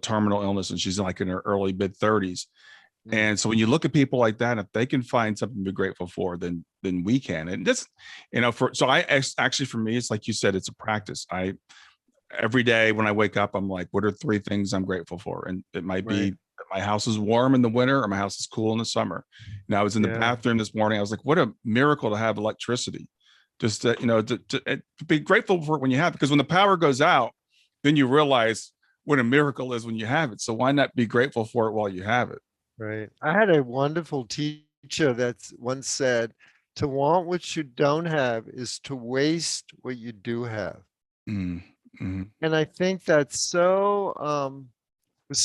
S1: terminal illness, and she's like in her early mid-30s. And so when you look at people like that, if they can find something to be grateful for, then we can. And this, actually, for me, it's like you said, it's a practice. Every day when I wake up, I'm like, what are 3 things I'm grateful for? And it might be that my house is warm in the winter or my house is cool in the summer. I was in the bathroom this morning. I was like, what a miracle to have electricity. Just to be grateful for it when you have it, because when the power goes out, then you realize what a miracle is when you have it. So why not be grateful for it while you have it?
S2: Right. I had a wonderful teacher that once said, "To want what you don't have is to waste what you do have."
S1: Mm, mm,
S2: And I think that's so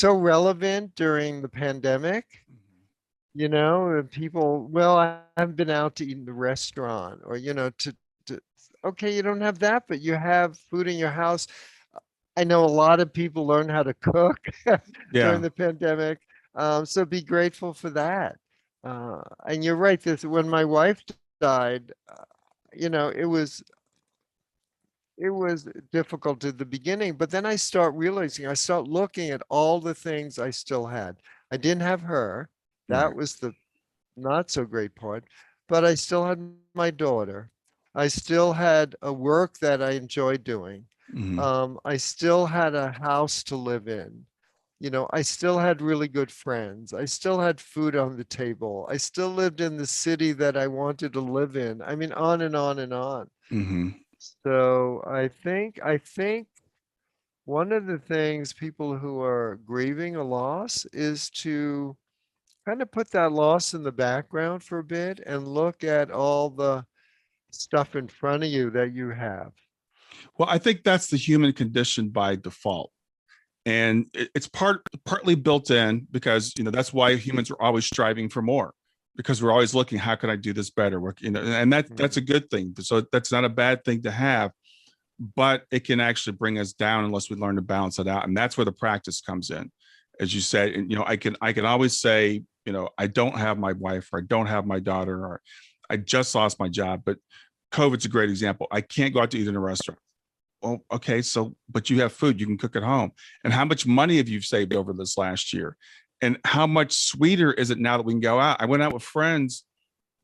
S2: relevant during the pandemic. And people, well, I haven't been out to eat in the restaurant, or okay, you don't have that, but you have food in your house. I know a lot of people learn how to cook during
S1: yeah.
S2: the pandemic. So be grateful for that. And you're right, this when my wife died, it was difficult at the beginning, but then I start looking at all the things I still had. I didn't have her.
S1: Right.
S2: That was the not so great part, but I still had my daughter. I still had a work that I enjoyed doing.
S1: Mm,
S2: I still had a house to live in. I still had really good friends. I still had food on the table. I still lived in the city that I wanted to live in. I mean, on and on and on.
S1: mm-hmm.
S2: So I think one of the things people who are grieving a loss is to kind of put that loss in the background for a bit and look at all the stuff in front of you that you have.
S1: Well, I think that's the human condition by default. And it's partly built in because, that's why humans are always striving for more, because we're always looking, how can I do this better? And that's a good thing. So that's not a bad thing to have, but it can actually bring us down unless we learn to balance it out. And that's where the practice comes in. As you said, and, I can always say, I don't have my wife, or I don't have my daughter, or I just lost my job, but COVID's a great example. I can't go out to eat in a restaurant. Well, okay, but you have food, you can cook at home. And how much money have you saved over this last year? And how much sweeter is it now that we can go out? I went out with friends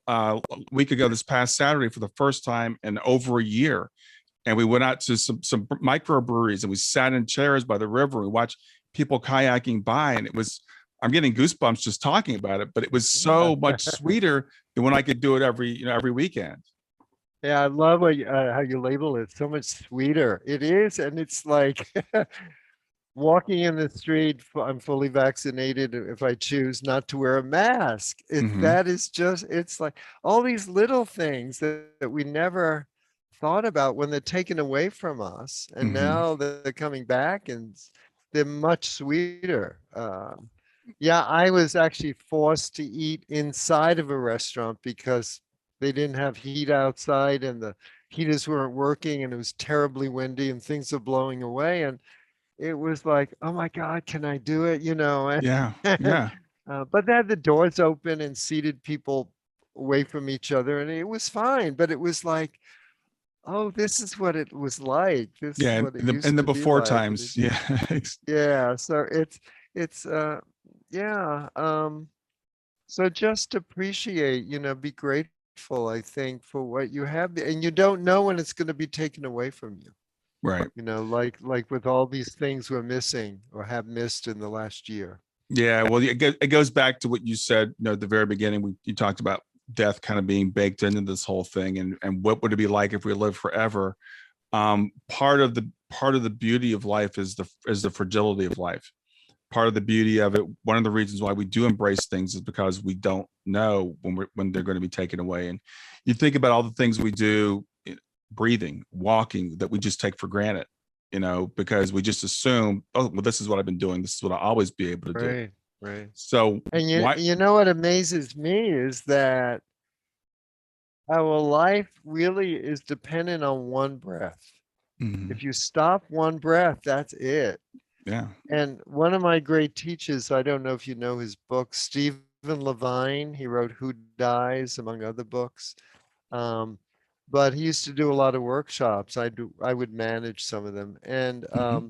S1: a week ago, this past Saturday, for the first time in over a year. And we went out to some microbreweries, and we sat in chairs by the river. We watched people kayaking by, and I'm getting goosebumps just talking about it, but it was so much sweeter than when I could do it every weekend.
S2: Yeah, I love how you label it. So much sweeter. It is, and it's like walking in the street. I'm fully vaccinated if I choose not to wear a mask.
S1: Mm-hmm.
S2: That is just. It's like all these little things that we never thought about when they're taken away from us, and
S1: Mm-hmm.
S2: now they're coming back, and they're much sweeter. Yeah, I was actually forced to eat inside of a restaurant because they didn't have heat outside and the heaters weren't working and it was terribly windy and things were blowing away. And it was like, oh my God, can I do it? You know,
S1: Yeah.
S2: and,
S1: Yeah.
S2: but they had the doors open and seated people away from each other and it was fine. But it was like, oh, this is what it was like. This is
S1: Yeah.
S2: what it
S1: In
S2: used
S1: the
S2: to be
S1: before
S2: like. And
S1: times. Yeah.
S2: yeah, so it's yeah, so just appreciate, be grateful, I think, for what you have, and you don't know when it's going to be taken away from you.
S1: Right.
S2: Like with all these things we're missing or have missed in the last year.
S1: Yeah. Well, it goes back to what you said, at the very beginning. You talked about death kind of being baked into this whole thing, and what would it be like if we lived forever? Part of the beauty of life is the fragility of life. Part of the beauty of it, one of the reasons why we do embrace things is because we don't know when they're going to be taken away. And you think about all the things we do, breathing, walking, that we just take for granted, because we just assume, oh, well, this is what I've been doing, this is what I'll always be able to do.
S2: Right, right.
S1: So
S2: And
S1: why?
S2: you know what amazes me is that our life really is dependent on one breath.
S1: Mhm.
S2: If you stop one breath, that's it.
S1: Yeah.
S2: And one of my great teachers, I don't know if you know his book, Stephen Levine, he wrote Who Dies, among other books. Um, but he used to do a lot of workshops. I would manage some of them. And
S1: Hmm.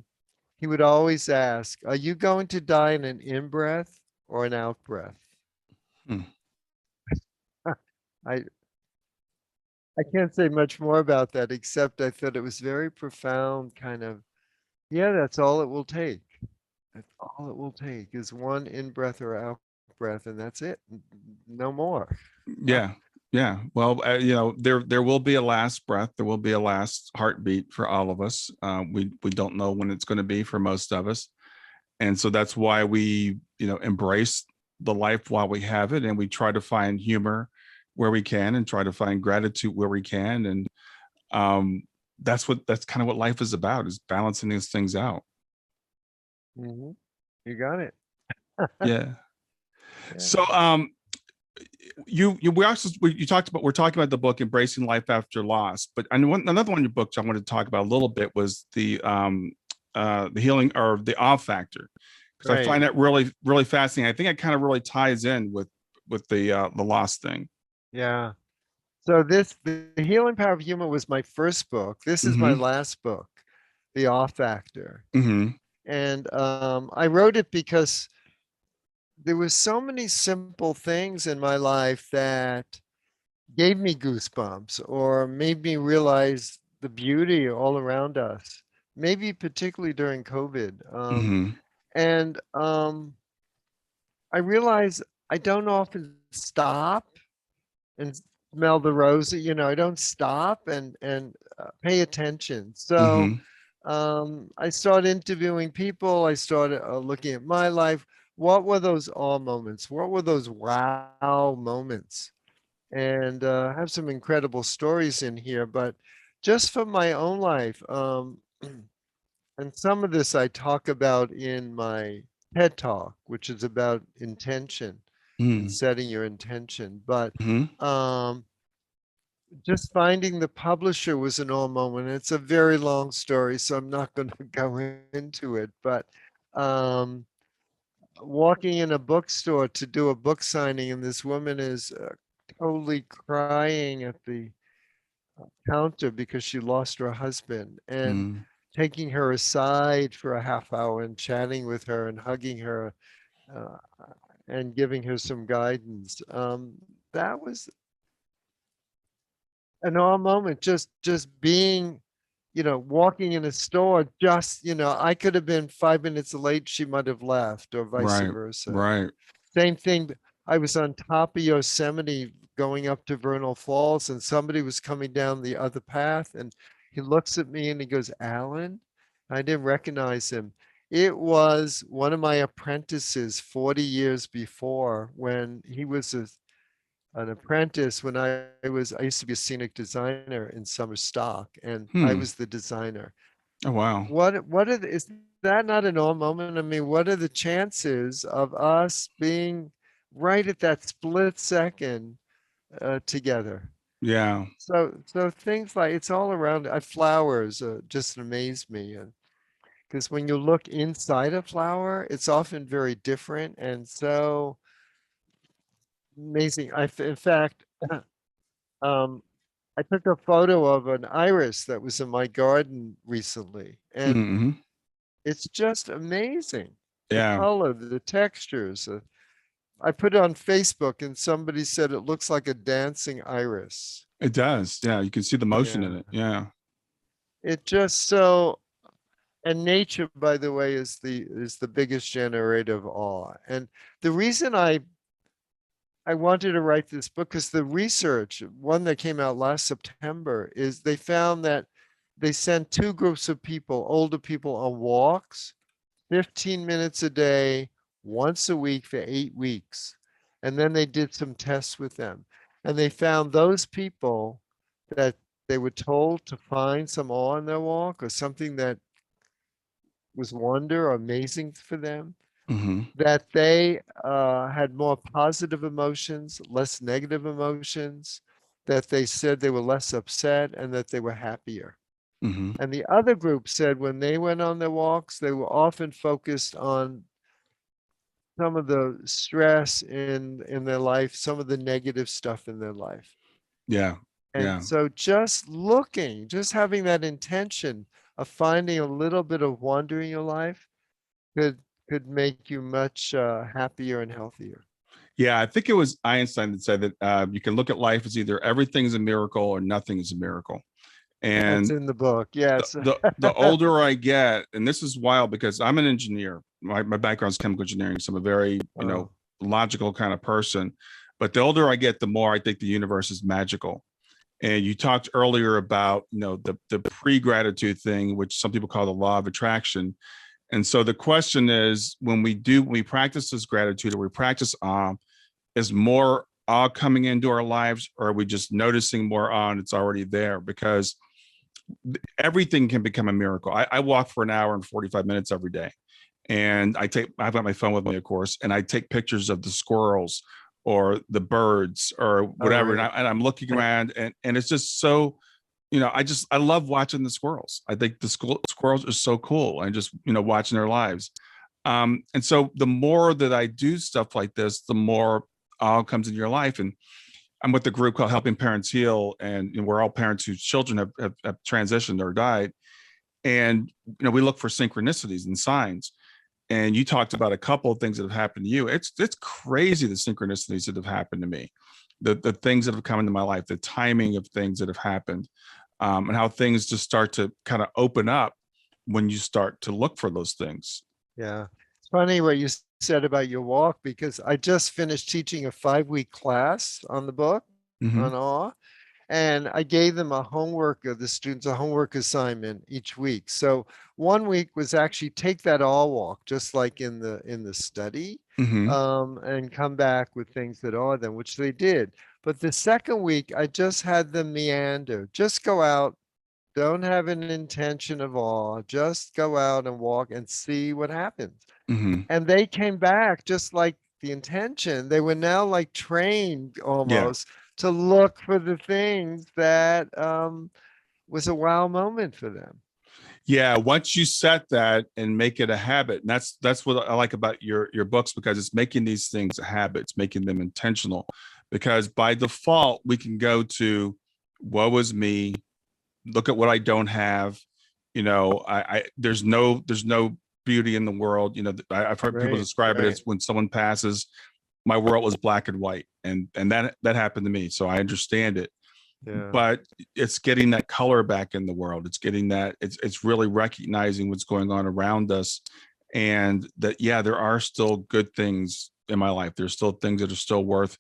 S2: he would always ask, are you going to die in an in breath or an out breath?
S1: Hmm.
S2: I I can't say much more about that, except I thought it was very profound, kind of, yeah, that's all it will take. That's all it will take is one in breath or out breath, and that's it. No more.
S1: Yeah. Yeah. Well, there will be a last breath. There will be a last heartbeat for all of us. We don't know when it's going to be for most of us, and so that's why we embrace the life while we have it, and we try to find humor where we can, and try to find gratitude where we can, and um, that's kind of what life is about, is balancing these things out.
S2: Mhm. You got it.
S1: Yeah.
S2: Yeah.
S1: So you talked about, we're talking about the book Embracing Life After Loss, but another one of your books I wanted to talk about a little bit was the healing, or the awe factor, because I
S2: Right.
S1: find that really really fascinating. I think it kind of really ties in with the loss thing.
S2: Yeah. So The Healing Power of Humor was my first book. This is my
S1: Mm-hmm.
S2: last book, The Awe Factor.
S1: Mm-hmm.
S2: And I wrote it because there was so many simple things in my life that gave me goosebumps or made me realize the beauty all around us, maybe particularly during COVID.
S1: Mm-hmm.
S2: And I realized I don't often stop and smell the roses. I don't stop and pay attention. So
S1: Mm-hmm.
S2: I started interviewing people. I started looking at my life. What were those awe moments? What were those wow moments? And I have some incredible stories in here, but just from my own life, and some of this I talk about in my TED Talk, which is about intention and setting your intention. But
S1: Mm-hmm.
S2: um, just finding the publisher was an all moment. It's a very long story, so I'm not going to go into it. But um, walking in a bookstore to do a book signing, and this woman is totally crying at the counter because she lost her husband, and
S1: Mm-hmm.
S2: taking her aside for a half hour and chatting with her and hugging her uh, and giving her some guidance. That was an awe moment. Just being, walking in a store. Just I could have been 5 minutes late. She might have left, or vice
S1: Right.
S2: versa.
S1: Right.
S2: Same thing. I was on top of Yosemite going up to Vernal Falls, and somebody was coming down the other path, and he looks at me and he goes, "Alan?" I didn't recognize him. It was one of my apprentices 40 years before, when he was an apprentice. When I used to be a scenic designer in summer stock, and I
S1: Hmm.
S2: was the designer.
S1: Oh, wow.
S2: Is that not an awe moment? I mean, what are the chances of us being right at that split second together?
S1: Yeah.
S2: So things like it's all around. Flowers just amaze me, because when you look inside a flower, it's often very different and so amazing. In fact, um, I took a photo of an iris that was in my garden recently, and
S1: Hmm.
S2: it's just amazing. The
S1: Yeah,
S2: color, the textures. I put it on Facebook and somebody said it looks like a dancing iris.
S1: it does. Yeah, you can see the motion in
S2: Yeah.
S1: it. Yeah.
S2: It just so, and nature, by the way, is the biggest generator of awe. And the reason I wanted to write this book because the research, one that came out last September, is they found that they sent two groups of people, older people, on walks, 15 minutes a day, once a week for 8 weeks. And then they did some tests with them. And they found those people that they were told to find some awe in their walk or something that was wonder or amazing for them,
S1: Hmm.
S2: that they had more positive emotions, less negative emotions, that they said they were less upset and that they were happier.
S1: Hmm.
S2: And the other group said when they went on their walks, they were often focused on some of the stress in their life, some of the negative stuff in their life.
S1: Yeah.
S2: And
S1: Yeah.
S2: so just looking, just having that intention of finding a little bit of wonder in your life could could make you much happier and healthier.
S1: Yeah. I think it was Einstein that said that you can look at life as either everything is a miracle or nothing is a miracle.
S2: That's
S1: And
S2: in the book. Yes.
S1: the older I get, and this is wild because I'm an engineer. My background is chemical engineering, so I'm a very,
S2: Oh,
S1: logical kind of person. But the older I get, the more I think the universe is magical. And you talked earlier about, the pre-gratitude thing, which some people call the law of attraction. And so the question is, when we practice this gratitude or we practice awe, is more awe coming into our lives, or are we just noticing more awe and it's already there? Because everything can become a miracle. I walk for an hour and 45 minutes every day. And I've got my phone with me, of course, and I take pictures of the squirrels or the birds or
S2: oh,
S1: whatever.
S2: right.
S1: And I'm looking around and it's just so, I love watching the squirrels. I think the squirrels are so cool and just, watching their lives. And so the more that I do stuff like this, the more all comes in your life. And I'm with the group called Helping Parents Heal, and we're all parents whose children have transitioned or died. And we look for synchronicities and signs. And you talked about a couple of things that have happened to you. It's crazy the synchronicities that have happened to me, the things that have come into my life, the timing of things that have happened, and how things just start to kind of open up when you start to look for those things.
S2: Yeah. It's funny what you said about your walk because I just finished teaching a 5-week class on the book
S1: Hmm.
S2: on awe. And I gave them a homework of the students, a homework assignment each week. So one week was actually take that all walk, just like in the study,
S1: Hmm.
S2: and come back with things that awe them, which they did. But the second week, I just had them meander, just go out, don't have an intention of awe, just go out and walk and see what happens.
S1: Hmm.
S2: And they came back just like the intention. They were now like trained
S1: Yeah.
S2: almost to look for the things that was a wow moment for them.
S1: Yeah, once you set that and make it a habit, and that's what I like about your books, because it's making these things a habit, it's making them intentional. Because by default, we can go to woe is me, look at what I don't have. I there's no beauty in the world. I've heard people
S2: Right,
S1: describe it
S2: right.
S1: as when someone passes, my world was black and white, and that happened to me, so I understand it.
S2: Yeah.
S1: But it's getting that color back in the world. It's getting that, it's really recognizing what's going on around us, and that, yeah, there are still good things in my life. There's still things that are still worth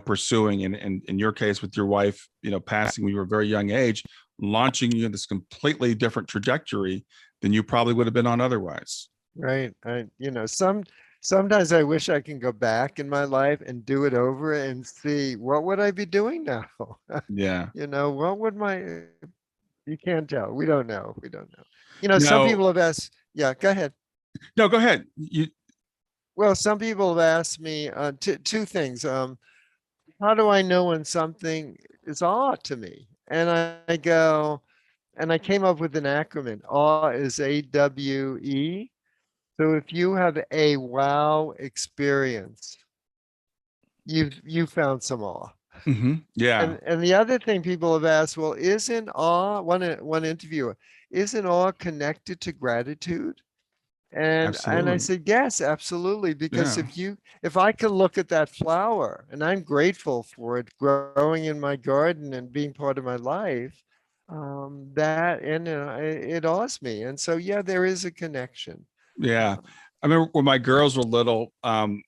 S1: pursuing. And in your case with your wife, passing when you were a very young age, launching you in this completely different trajectory than you probably would have been on otherwise.
S2: Right. Sometimes I wish I can go back in my life and do it over and see what would I be doing now?
S1: Yeah.
S2: What would my You can't tell. We don't know. We don't know. You know, some
S1: No,
S2: people have asked, yeah, go ahead.
S1: no, go ahead.
S2: Well, some people have asked me two things. How do I know when something is awe to me? And I go, and I came up with an acronym. Awe is AWE. So if you have a wow experience, you've found some awe.
S1: Yeah,
S2: And the other thing people have asked, well, isn't awe, one interviewer, isn't awe connected to gratitude? And I
S1: absolutely.
S2: said, yes, absolutely. Because
S1: Yeah,
S2: if I can look at that flower and I'm grateful for it growing in my garden and being part of my life, that and it awes me. And so yeah, there is a connection.
S1: yeah.
S2: Um,
S1: I remember when my girls were little, my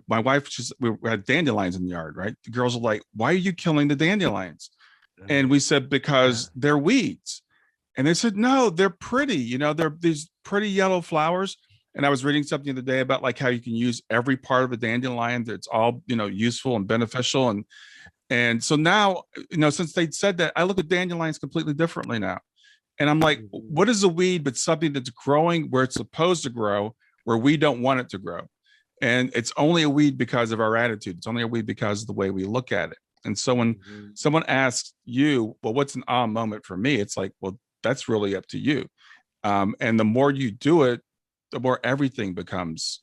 S1: wife, we had dandelions in the yard, right? The girls were like, "Why are you killing the dandelions?" And we said,
S2: yeah.
S1: "Because they're weeds." And they said, "No, they're pretty. They're these pretty yellow flowers." And I was reading something the other day about like how you can use every part of a dandelion. That's all useful and beneficial. And so now, since they said that, I look at dandelions completely differently now. And I'm like,
S2: Mhm.
S1: what is a weed but something that's growing where it's supposed to grow, where we don't want it to grow? And it's only a weed because of our attitude. It's only a weed because of the way we look at it. And so when
S2: Mhm.
S1: someone asks you, well, what's an ah moment for me? It's like, well, that's really up to you. And the more you do it, the more everything becomes,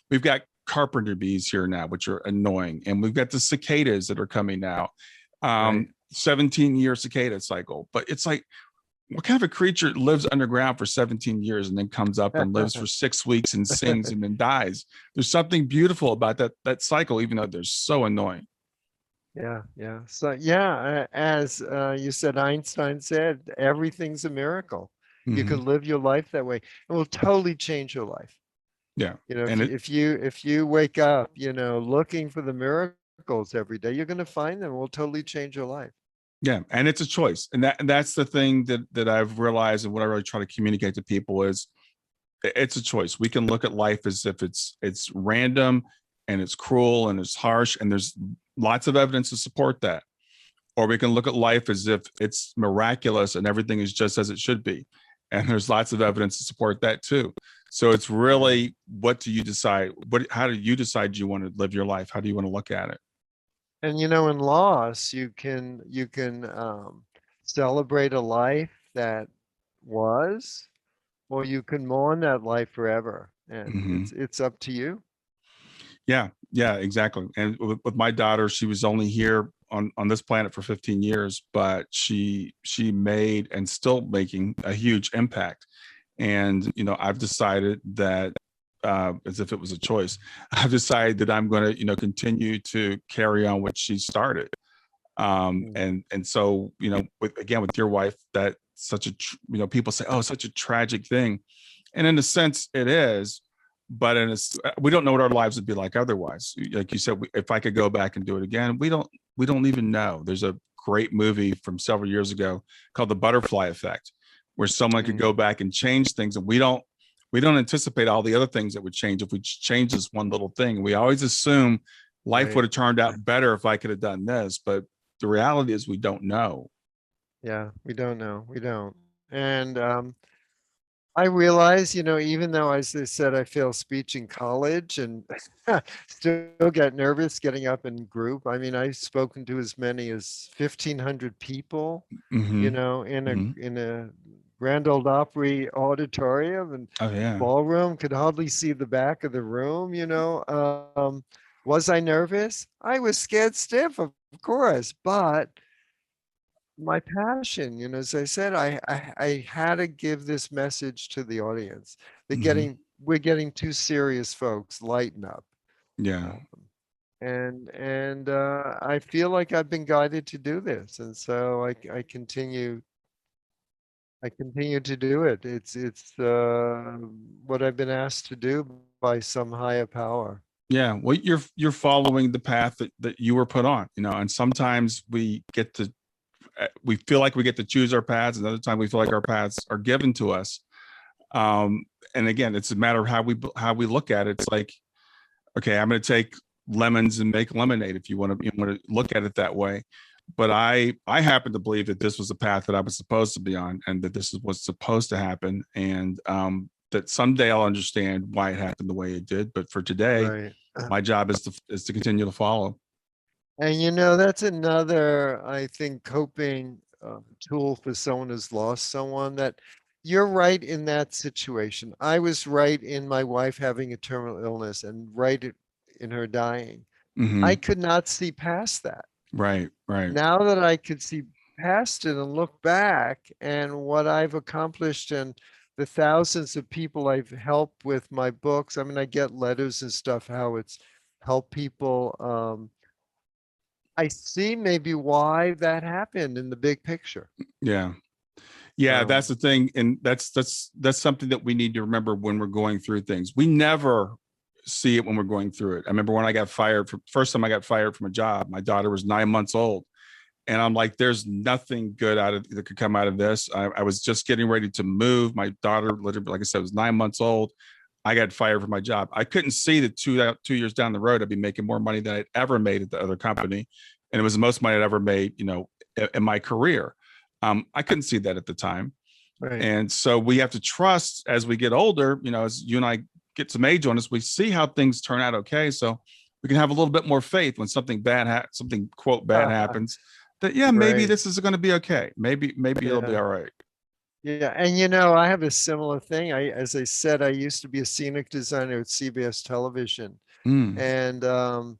S1: we've got carpenter bees here now, which are annoying. And we've got the cicadas that are coming now,
S2: Right.
S1: 17-year cicada cycle. But it's like, what kind of a creature lives underground for 17 years and then comes up and lives for 6 weeks and sings and then dies? There's something beautiful about that cycle, even though they're so annoying.
S2: Yeah, yeah. So yeah, as you said, Einstein said, everything's a miracle. You
S1: Hmm.
S2: can live your life that way. It will totally change your life.
S1: Yeah.
S2: You know,
S1: And it,
S2: if you wake up, looking for the miracles every day, you're going to find them. It will totally change your life.
S1: yeah, and it's a choice. And that's the thing that I've realized, and what I really try to communicate to people is it's a choice. We can look at life as if it's random and it's cruel and it's harsh, and there's lots of evidence to support that. Or we can look at life as if it's miraculous and everything is just as it should be. And there's lots of evidence to support that too. So it's
S2: Yeah.
S1: really, what do you decide? How do you decide you want to live your life? How do you want to look at it?
S2: And in loss, you can celebrate a life that was, or you can mourn that life forever. And
S1: Hmm.
S2: it's up to you.
S1: Yeah, yeah, exactly. And with my daughter, she was only here on this planet for 15 years, but she made and still making a huge impact. And I've decided that, as if it was a choice, I've decided that I'm going to continue to carry on what she started.
S2: Mm.
S1: And so with your wife, that such a people say, oh, such a tragic thing, and in a sense it is, but we don't know what our lives would be like otherwise. Like you said, if I could go back and do it again, we don't even know. There's a great movie from several years ago called The Butterfly Effect, where someone could go
S2: Mm.
S1: back and change things, and we don't anticipate all the other things that would change if we change this one little thing. We always assume life would
S2: Right.
S1: have turned out better if I could have done this, but the reality is we don't know.
S2: Yeah, we don't know. We don't. And I realize, even though, as I said, I failed speech in college and still get nervous getting up in group. I mean, I've spoken to as many as 1,500 people,
S1: Hmm.
S2: in a
S1: Hmm.
S2: Grand Ole Opry auditorium and
S1: Oh yeah.
S2: ballroom, could hardly see the back of the room. Was I nervous? I was scared stiff, of course, but my passion, as I said, I had to give this message to the audience.
S1: Hmm.
S2: We're getting too serious, folks. Lighten up.
S1: Yeah.
S2: Um, and I feel like I've been guided to do this, and so I continue to do it. It's what I've been asked to do by some higher power.
S1: Yeah. Well, you're following the path that you were put on, and sometimes we feel like we get to choose our paths, and other time we feel like our paths are given to us. Um, and again, it's a matter of how we look at it. It's like, okay, I'm going to take lemons and make lemonade, if you want to look at it that way. But I happen to believe that this was the path that I was supposed to be on, and that this is what's supposed to happen, and that someday I'll understand why it happened the way it did. But for today,
S2: Right.
S1: my job is to continue to follow.
S2: And that's another, I think, coping tool for someone who's lost someone, that you're right in that situation. I was right in my wife having a terminal illness and in her dying. I
S1: Hmm.
S2: could not see past that.
S1: Right, right.
S2: Now that I could see past it and look back and what I've accomplished and the thousands of people I've helped with my books. I mean, I get letters and stuff, how it's helped people. I see maybe why that happened in the big picture.
S1: Yeah. Yeah, that's
S2: Um,
S1: the thing. And that's something that we need to remember when we're going through things. We never see it when we're going through it. I remember when I got fired for first time I got fired from a job, my daughter was 9 months old. And I'm like, there's nothing good that could come out of this. I was just getting ready to move. My daughter, literally, like I said, was 9 months old. I got fired from my job. I couldn't see that 2 years down the road, I'd be making more money than I'd ever made at the other company. And it was the most money I'd ever made, in my career. I couldn't see that at the time.
S2: right.
S1: And so we have to trust as we get older, as you and I get some age on us, we see how things turn out okay. So we can have a little bit more faith when something something quote bad happens, that maybe
S2: Right.
S1: this is going to be okay. Maybe it'll be
S2: Yeah.
S1: all right.
S2: Yeah. And I have a similar thing. As I said, I used to be a scenic designer at CBS television.
S1: Mm.
S2: And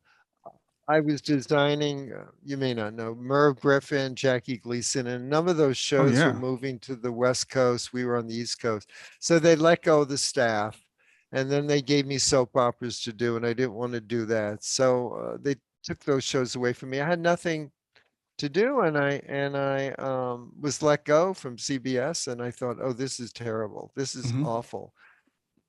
S2: I was designing, you may not know, Merv Griffin, Jackie Gleason, and a number of those
S1: Oh
S2: shows were
S1: yeah.
S2: moving to the West Coast. We were on the East Coast. So they let go of the staff. And then they gave me soap operas to do, and I didn't want to do that. So they took those shows away from me. I had nothing to do, and I was let go from CBS, and I thought, oh, this is terrible. This is
S1: Hmm.
S2: awful.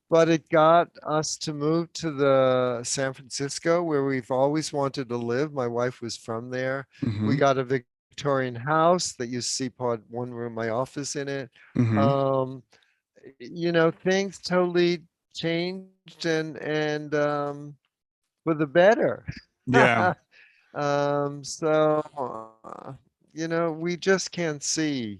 S2: But it got us to move to the San Francisco, where we've always wanted to live. My wife was from there. We
S1: Hmm.
S2: got a Victorian house that you see part one room, my office in it.
S1: Hmm.
S2: Um, things totally changed and for the better.
S1: Yeah.
S2: We just can't see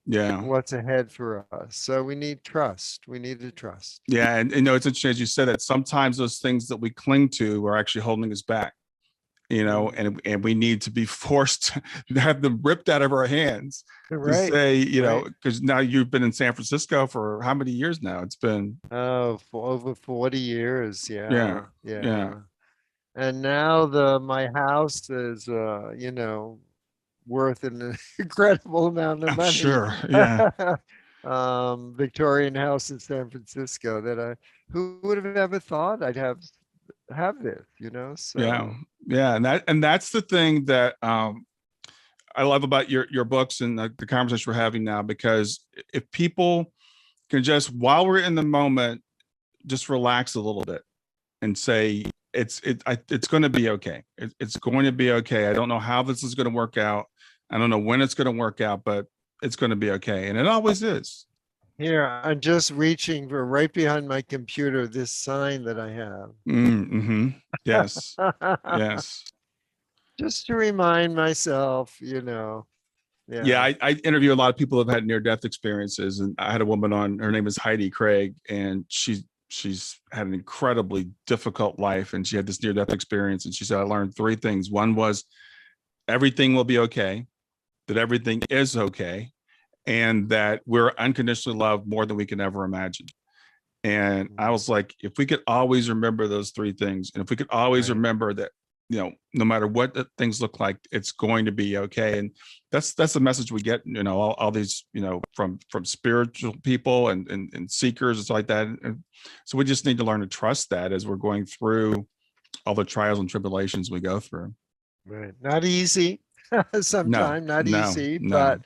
S1: Yeah.
S2: what's ahead for us. So we need trust. We need to trust.
S1: Yeah. And it's interesting, as you said, that sometimes those things that we cling to are actually holding us back,
S2: Mm.
S1: and we need to be forced to have them ripped out of our hands to
S2: Right.
S1: say,
S2: Right.
S1: because now you've been in San Francisco for how many years now? It's been,
S2: Oh, for over 40 years.
S1: yeah,
S2: Yeah.
S1: yeah.
S2: Yeah. And now my house is worth an incredible amount of
S1: I'm
S2: money.
S1: sure. Yeah.
S2: Victorian house in San Francisco who would have ever thought I'd have this,
S1: Yeah.
S2: so.
S1: Yeah. And that's the thing that I love about your books and the conversation we're having now, because if people can just, while we're in the moment, just relax a little bit and say, it's going to be okay. It's going to be okay. I don't know how this is going to work out. I don't know when it's going to work out, but it's going to be okay. And it always is.
S2: Here, I'm just reaching for right behind my computer, this sign that I
S1: Mm-hmm. Yes.
S2: have.
S1: Yes.
S2: Just to remind myself,
S1: Yeah.
S2: yeah.
S1: I interview a lot of people who have had near-death experiences, and I had a woman on, her name is Heidi Craig, and she's had an incredibly difficult life, and she had this near-death experience. And she said, I learned three things. One was everything will be okay, that everything is okay, and that we're unconditionally loved more than we can ever imagine. And I was like, if we could always remember those three things, and if we could always
S2: Right.
S1: remember that, no matter what things look like, it's going to be okay. And that's the message we get, all these, from spiritual people and seekers and stuff like that. And so we just need to learn to trust that as we're going through all the trials and tribulations we go through.
S2: Right. Not easy.
S1: No,
S2: Sometimes not
S1: no,
S2: easy,
S1: no.
S2: but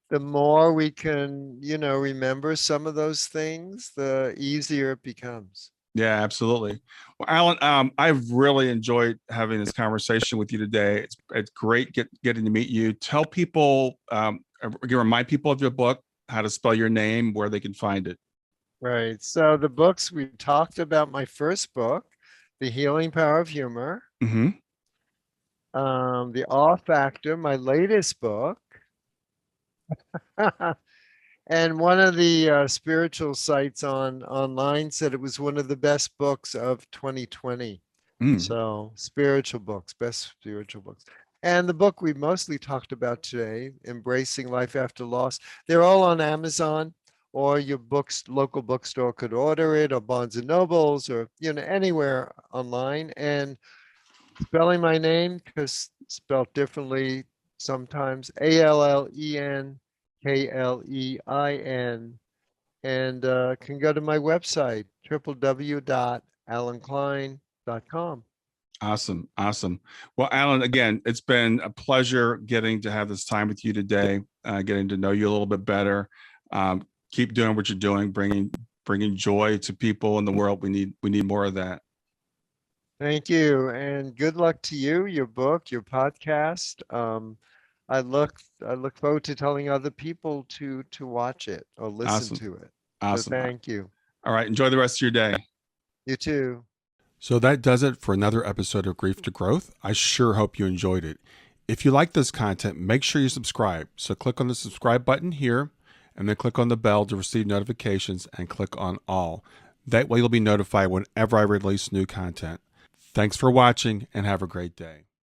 S2: the more we can, remember some of those things, the easier it becomes.
S1: Yeah, absolutely. Well, Alan, I've really enjoyed having this conversation with you today. It's great getting to meet you. Tell people, again, remind people of your book, how to spell your name, where they can find it.
S2: Right. So the books we talked about, my first book, The Healing Power of Humor.
S1: Mm-hmm.
S2: The Awe Factor, my latest book. And one of the spiritual sites online said it was one of the best books of 2020.
S1: Mm.
S2: So spiritual books, best spiritual books. And the book we mostly talked about today, Embracing Life After Loss, they're all on Amazon, or your local bookstore could order it, or Barnes and Nobles, or anywhere online. And spelling my name, because spelled differently sometimes, ALLENKLEIN, and can go to my website, www.allenklein.com.
S1: Awesome. Awesome. Well, Allen, again, it's been a pleasure getting to have this time with you today, getting to know you a little bit better. Keep doing what you're doing, bringing joy to people in the world. We need more of that.
S2: Thank you, and good luck to you, your book, your podcast. I look forward to telling other people to watch it or listen
S1: Awesome.
S2: to it.
S1: Awesome.
S2: So thank you.
S1: All right. Enjoy the rest of your day.
S2: You too.
S1: So that does it for another episode of Grief to Growth. I sure hope you enjoyed it. If you like this content, make sure you subscribe. So click on the subscribe button here, and then click on the bell to receive notifications, and click on all. That way you'll be notified whenever I release new content. Thanks for watching, and have a great day.